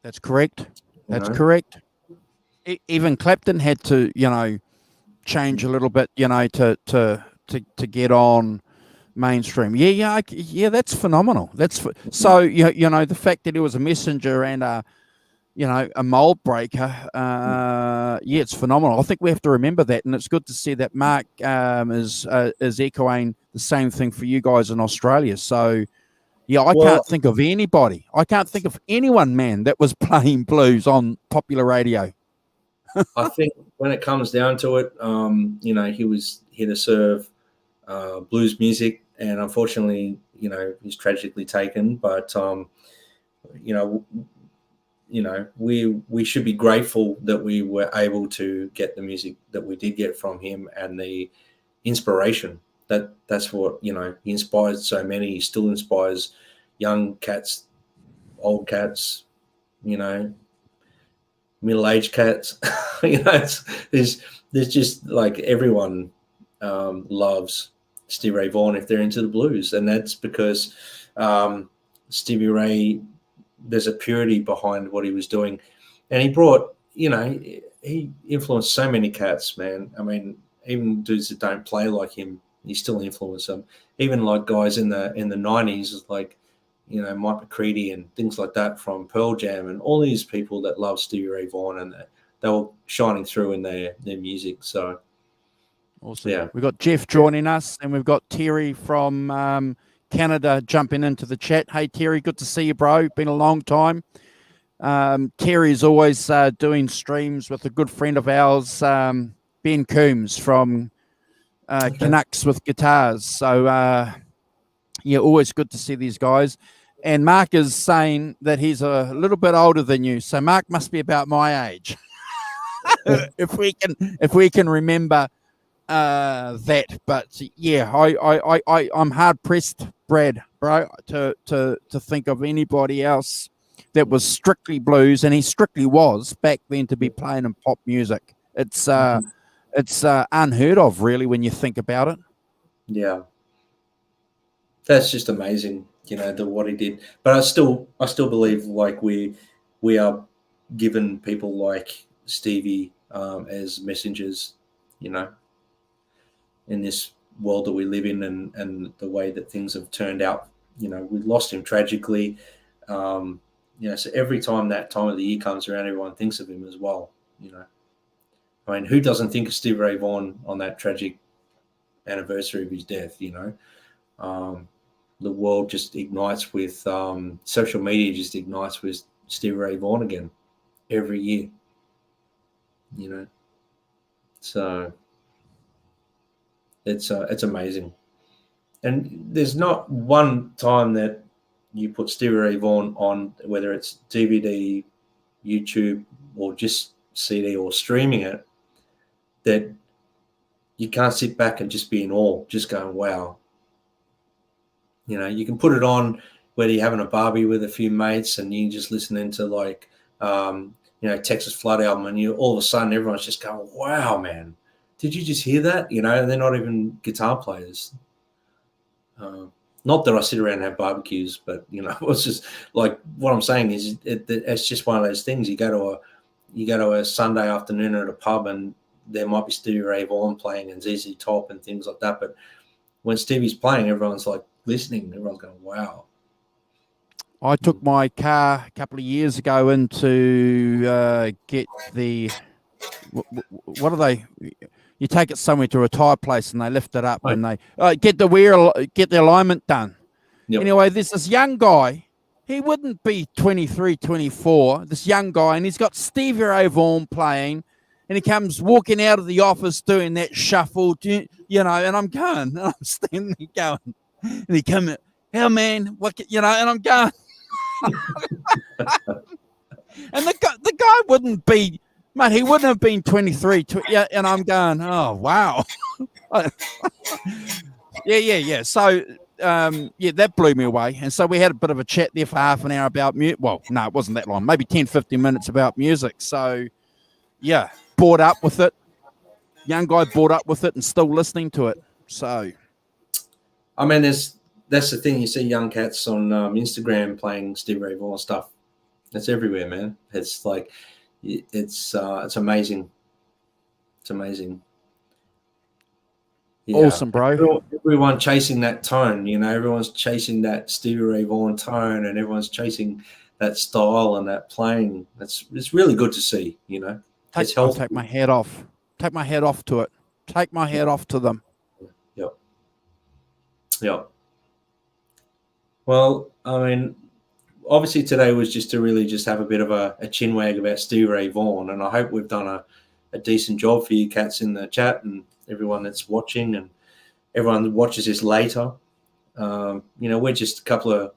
That's correct. Correct. Even Clapton had to, change a little bit, to get on mainstream. Yeah. That's phenomenal. So the fact that he was a messenger and a mold breaker. It's phenomenal. I think we have to remember that, and it's good to see that Mark is echoing the same thing for you guys in Australia. So. Yeah, I can't think of anybody. I can't think of anyone, man, that was playing blues on popular radio. I think when it comes down to it, he was here to serve blues music, and unfortunately, he's tragically taken. But we should be grateful that we were able to get the music that we did get from him and the inspiration. That's what he inspired so many. He still inspires young cats, old cats, middle-aged cats. There's just like everyone loves Stevie Ray Vaughan if they're into the blues, and that's because Stevie Ray, there's a purity behind what he was doing, and he brought, he influenced so many cats, man. I mean, even dudes that don't play like him, he still influenced them. Even like guys in the 90s, like Mike McCready and things like that from Pearl Jam, and all these people that love Stevie Ray Vaughan, and they were shining through in their music. So awesome. Yeah, we've got Jeff joining us, and we've got Terry from Canada jumping into the chat. Hey Terry, good to see you, bro. Been a long time. Terry's always doing streams with a good friend of ours, Ben Coombs from Canucks with Guitars. So always good to see these guys. And Mark is saying that he's a little bit older than you, so Mark must be about my age. if we can remember that. But yeah, I'm hard pressed, Brad, bro, to think of anybody else that was strictly blues, and he strictly was back then, to be playing in pop music. It's unheard of, really, when you think about it. Yeah, that's just amazing, what he did. But I still believe like we are given people like Stevie as messengers, in this world that we live in, and the way that things have turned out. We lost him tragically. So every time that time of the year comes around, everyone thinks of him as well. I mean, who doesn't think of Stevie Ray Vaughan on that tragic anniversary of his death? The world just ignites with social media, just ignites with Stevie Ray Vaughan again every year. So it's amazing. And there's not one time that you put Stevie Ray Vaughan on, whether it's DVD, YouTube, or just CD or streaming it, that you can't sit back and just be in awe, just going, wow. You can put it on whether you're having a barbie with a few mates and you're just listening to like, Texas Flood album, and all of a sudden everyone's just going, wow, man, did you just hear that? And they're not even guitar players. Not that I sit around and have barbecues, but it's just like, what I'm saying is it's just one of those things. You go to a Sunday afternoon at a pub, and there might be Stevie Ray Vaughan playing and ZZ Top and things like that. But when Stevie's playing, everyone's like listening. Everyone's going, wow. I took my car a couple of years ago in to get the what are they? You take it somewhere to a tire place, and they lift it up, and they get the alignment done. Yep. Anyway, there's this young guy. He wouldn't be 23, 24. This young guy, and he's got Stevie Ray Vaughan playing, and he comes walking out of the office doing that shuffle, and I'm going, and I'm standing there going, and he comes, "How man, what?" And I'm going, and the guy wouldn't be. Mate, he wouldn't have been 23. And I'm going, oh, wow. Yeah. So, that blew me away. And so we had a bit of a chat there for half an hour about music. Well, no, it wasn't that long. Maybe 10, 15 minutes about music. So, yeah, brought up with it. Young guy brought up with it and still listening to it. So. I mean, that's the thing. You see young cats on Instagram playing Stevie Ray Vaughan stuff. It's everywhere, man. It's like... It's amazing. It's amazing. Awesome, bro. Everyone chasing that tone, everyone's chasing that Stevie Ray Vaughan tone, and everyone's chasing that style and that playing. It's really good to see, It's I'll healthy. take my head off. Take my head off to it. Take my head off to them. Yep. Yep. Well, I mean, obviously today was just to really just have a bit of a chin wag about Stevie Ray Vaughan, and I hope we've done a decent job for you cats in the chat and everyone that's watching and everyone that watches this later. We're just a couple of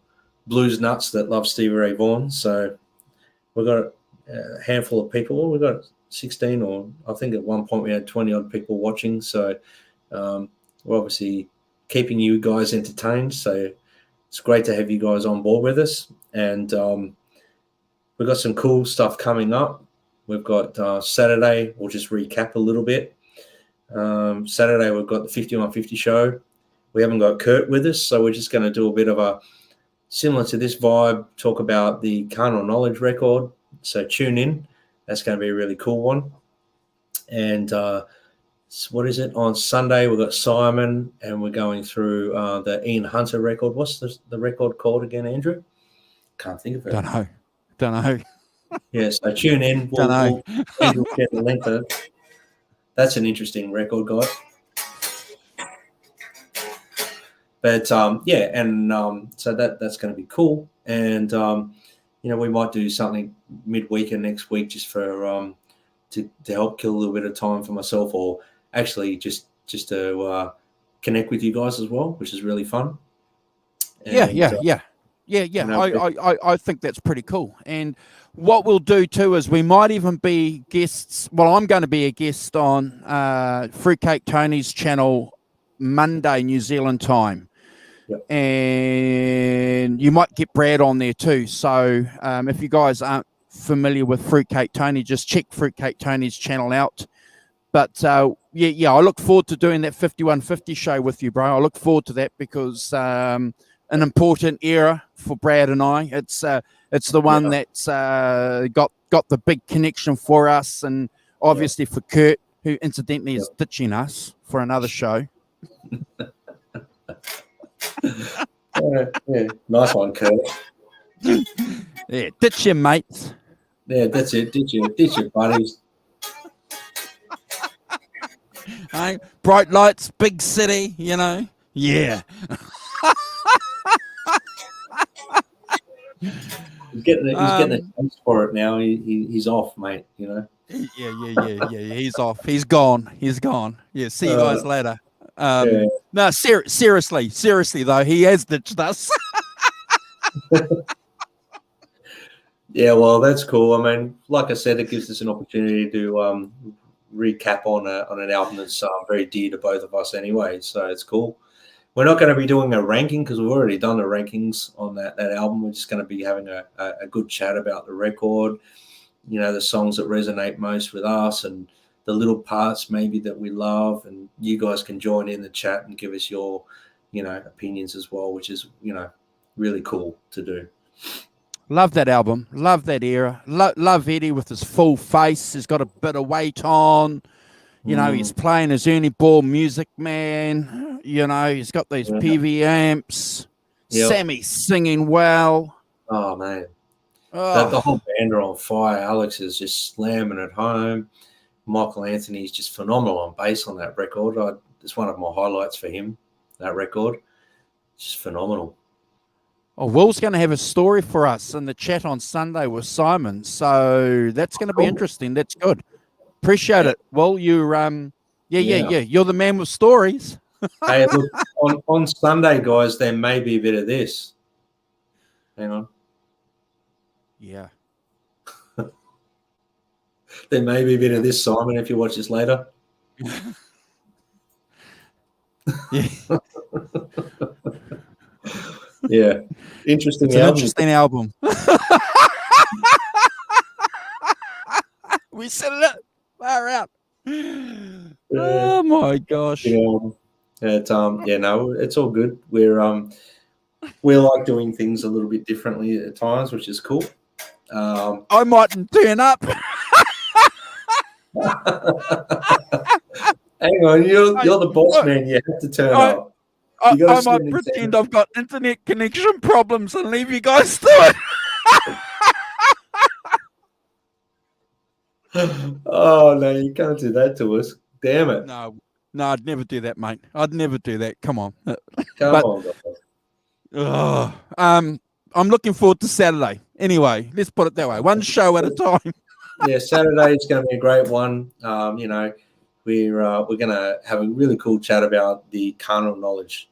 blues nuts that love Stevie Ray Vaughan, so we've got a handful of people. We've got 16, or I think at one point we had 20 odd people watching, so we're obviously keeping you guys entertained, so it's great to have you guys on board with us. And we've got some cool stuff coming up. We've got Saturday. We'll just recap a little bit. Saturday, we've got the 5150 show. We haven't got Kurt with us, so we're just going to do a bit of a, similar to this vibe, talk about the Carnal Knowledge record. So tune in. That's going to be a really cool one. And what is it? On Sunday, we've got Simon, and we're going through the Ian Hunter record. What's the record called again, Andrew? Can't think of it. Don't know. Yeah, so tune in. We'll get the link for it. That's an interesting record, guys. But so that's going to be cool. And we might do something midweek and next week just for to help kill a little bit of time for myself, or actually just to connect with you guys as well, which is really fun. And, I think that's pretty cool. And what we'll do too is we might even be guests. Well, I'm going to be a guest on Fruitcake Tony's channel Monday, New Zealand time. Yep. And you might get Brad on there too. So if you guys aren't familiar with Fruitcake Tony, just check Fruitcake Tony's channel out. But I look forward to doing that 5150 show with you, bro. I look forward to that because an important era for Brad and I. It's the one that's got the big connection for us, and obviously for Kurt, who incidentally is ditching us for another show. Nice one, Kurt. Yeah, ditch your mates. Yeah, that's it. Ditch your buddies. Hey, bright lights, big city, Yeah. He's getting a chance for it now. He's off, mate. Yeah. He's off. He's gone. Yeah. See you guys later. No, seriously though, he has ditched us. Yeah, well, that's cool. I mean, like I said, it gives us an opportunity to recap on an album that's very dear to both of us anyway, so it's cool. We're not going to be doing a ranking because we've already done the rankings on that album. We're just going to be having a good chat about the record, the songs that resonate most with us and the little parts maybe that we love, and you guys can join in the chat and give us your opinions as well, which is really cool to do. Love that album. Love that era. Love Eddie with his full face. He's got a bit of weight on. He's playing his Ernie Ball music, man. He's got these PV amps. Yep. Sammy's singing well. Oh, man. The whole band are on fire. Alex is just slamming it home. Michael Anthony's just phenomenal on bass on that record. It's one of my highlights for him, that record. It's just phenomenal. Oh, Will's going to have a story for us in the chat on Sunday with Simon, so that's going to be interesting. That's good. Appreciate it. Will, you're you're the man with stories. Hey, look, on Sunday, guys, there may be a bit of this. Hang on. Yeah. There may be a bit of this, Simon, if you watch this later. Yeah. Yeah. Interesting it's album. An interesting album. We set it up. Far out. Oh my gosh. It's all good. We like doing things a little bit differently at times, which is cool. I mightn't turn up. Hang on, you're the boss man. You have to turn up. I might pretend I've got internet connection problems and leave you guys to it. Oh no, you can't do that to us. Damn it. No, I'd never do that, mate. I'd never do that. Come on. Come on, guys. I'm looking forward to Saturday. Anyway, let's put it that way. One show at a time. Yeah, Saturday is going to be a great one. You know, we're going to have a really cool chat about the carnal knowledge,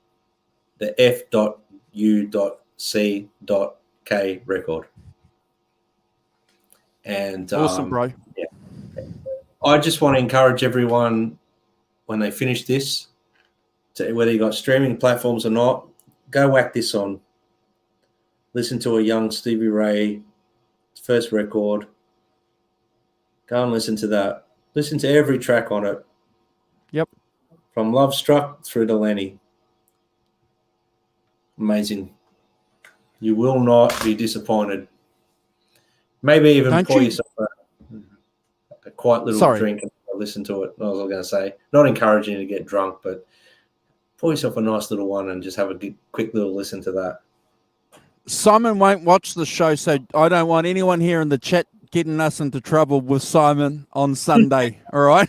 the F.U.C.K record. And awesome, bro. Yeah, I just want to encourage everyone when they finish this, whether you got streaming platforms or not, go whack this on. Listen to a young Stevie Ray first record. Go and listen to that. Listen to every track on it. Yep. From Love Struck through to Lenny. Amazing. You will not be disappointed. Maybe even pour yourself a quiet little drink and listen to it. I was going to say, not encouraging you to get drunk, but pour yourself a nice little one and just have a quick little listen to that. Simon won't watch the show, so I don't want anyone here in the chat getting us into trouble with Simon on Sunday. All right.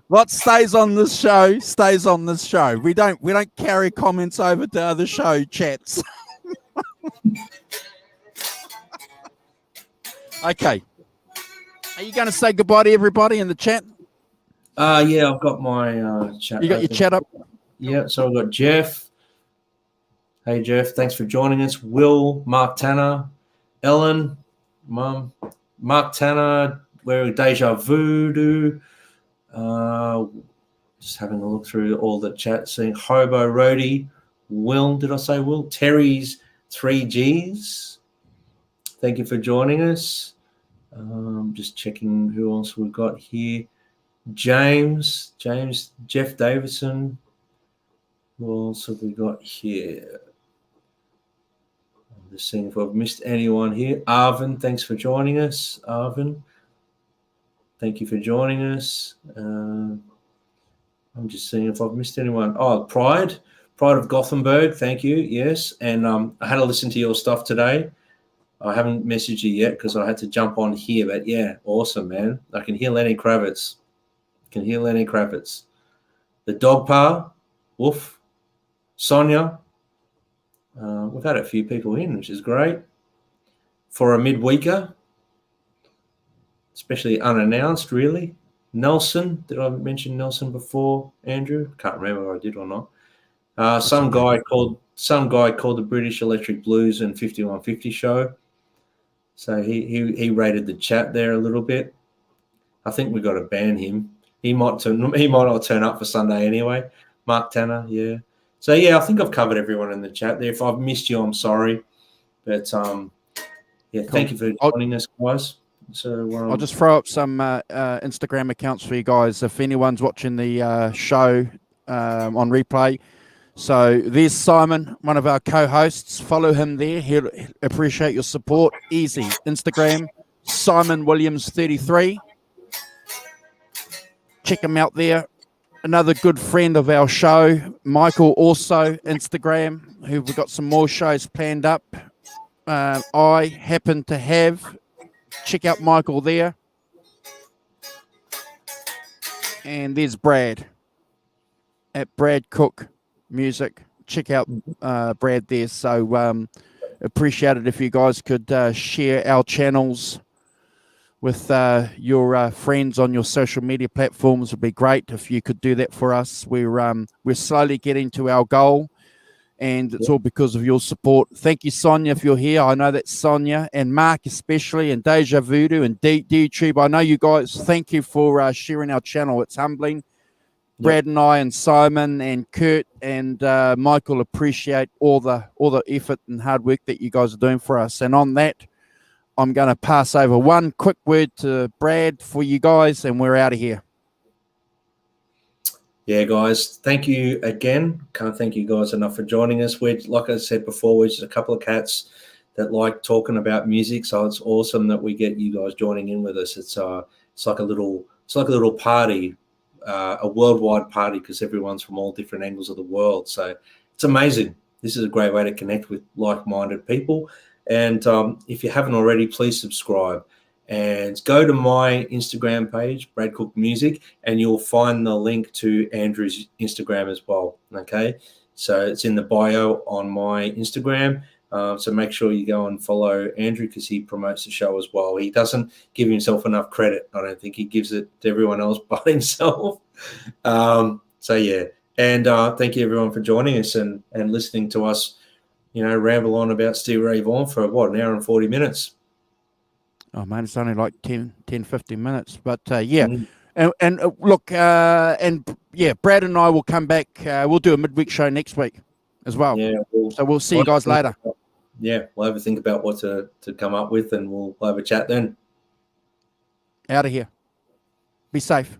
What stays on this show stays on this show. We don't carry comments over to other show chats. Okay. Are you going to say goodbye to everybody in the chat? Yeah, I've got my chat. You got your chat up? Yeah, so I've got Jeff. Hey, Jeff, thanks for joining us. Will, Mark Tanner, Ellen, Mum, Mark Tanner, we're Deja Voodoo. Just having a look through all the chat, seeing Hobo Roadie, Will, did I say Will? Terry's 3Gs. Thank you for joining us. Just checking who else we've got here. James, Jeff Davidson. Who else have we got here? I'm just seeing if I've missed anyone here. Arvin, thanks for joining us. Arvin, thank you for joining us. I'm just seeing if I've missed anyone. Oh, Pride of Gothenburg, thank you. Yes, and I had to listen to your stuff today. I haven't messaged you yet because I had to jump on here, but yeah, awesome, man. I can hear Lenny Kravitz. The Dog Pa, Woof, Sonia. We've had a few people in, which is great. For a midweeker, especially unannounced, really. Nelson, did I mention Nelson before, Andrew? Can't remember if I did or not. Some guy called the British Electric Blues and 5150 show. So he rated the chat there a little bit. I think we got to ban him. He might not turn up for Sunday anyway. Mark Tanner, yeah. So yeah, I think I've covered everyone in the chat there. If I've missed you, I'm sorry. But yeah, thank you for joining us, guys. So I'll just throw up some Instagram accounts for you guys if anyone's watching the show on replay. So there's Simon, one of our co-hosts. Follow him there. He'll appreciate your support. Easy. Instagram, Simon Williams 33. Check him out there. Another good friend of our show, Michael, also Instagram, who we've got some more shows planned up. I happen to have. Check out Michael there. And there's Brad at Brad Cook Music. Check out Brad there. So appreciate it if you guys could share our channels with your friends on your social media platforms. Would be great if you could do that for us. We're slowly getting to our goal, and it's all because of your support. Thank you, Sonia, if you're here. I know that's Sonia and Mark especially, and Deja Voodoo and YouTube. I know you guys. Thank you for sharing our channel. It's humbling. Brad and I and Simon and Kurt and Michael appreciate all the effort and hard work that you guys are doing for us. And on that, I'm going to pass over one quick word to Brad for you guys, and we're out of here. Yeah, guys, thank you again. Can't thank you guys enough for joining us. We're, like I said before, we're just a couple of cats that like talking about music, so it's awesome that we get you guys joining in with us. It's like a little it's like a little party, a worldwide party, because everyone's from all different angles of the world. So it's amazing. This is a great way to connect with like-minded people. And if you haven't already, please subscribe and go to my Instagram page, Brad Cook Music, and you'll find the link to Andrew's Instagram as well. Okay, so it's in the bio on my Instagram. So make sure you go and follow Andrew, because he promotes the show as well. He doesn't give himself enough credit. I don't think he gives it to everyone else but himself. So yeah, and thank you everyone for joining us and listening to us, ramble on about Stevie Ray Vaughan for an hour and 40 minutes. Oh man, it's only like 10, 15 minutes, but yeah. And look, Brad and I will come back. We'll do a midweek show next week as well. Yeah. So we'll see you guys later. Yeah, we'll have a think about what to come up with, and we'll have a chat then. Out of here. Be safe.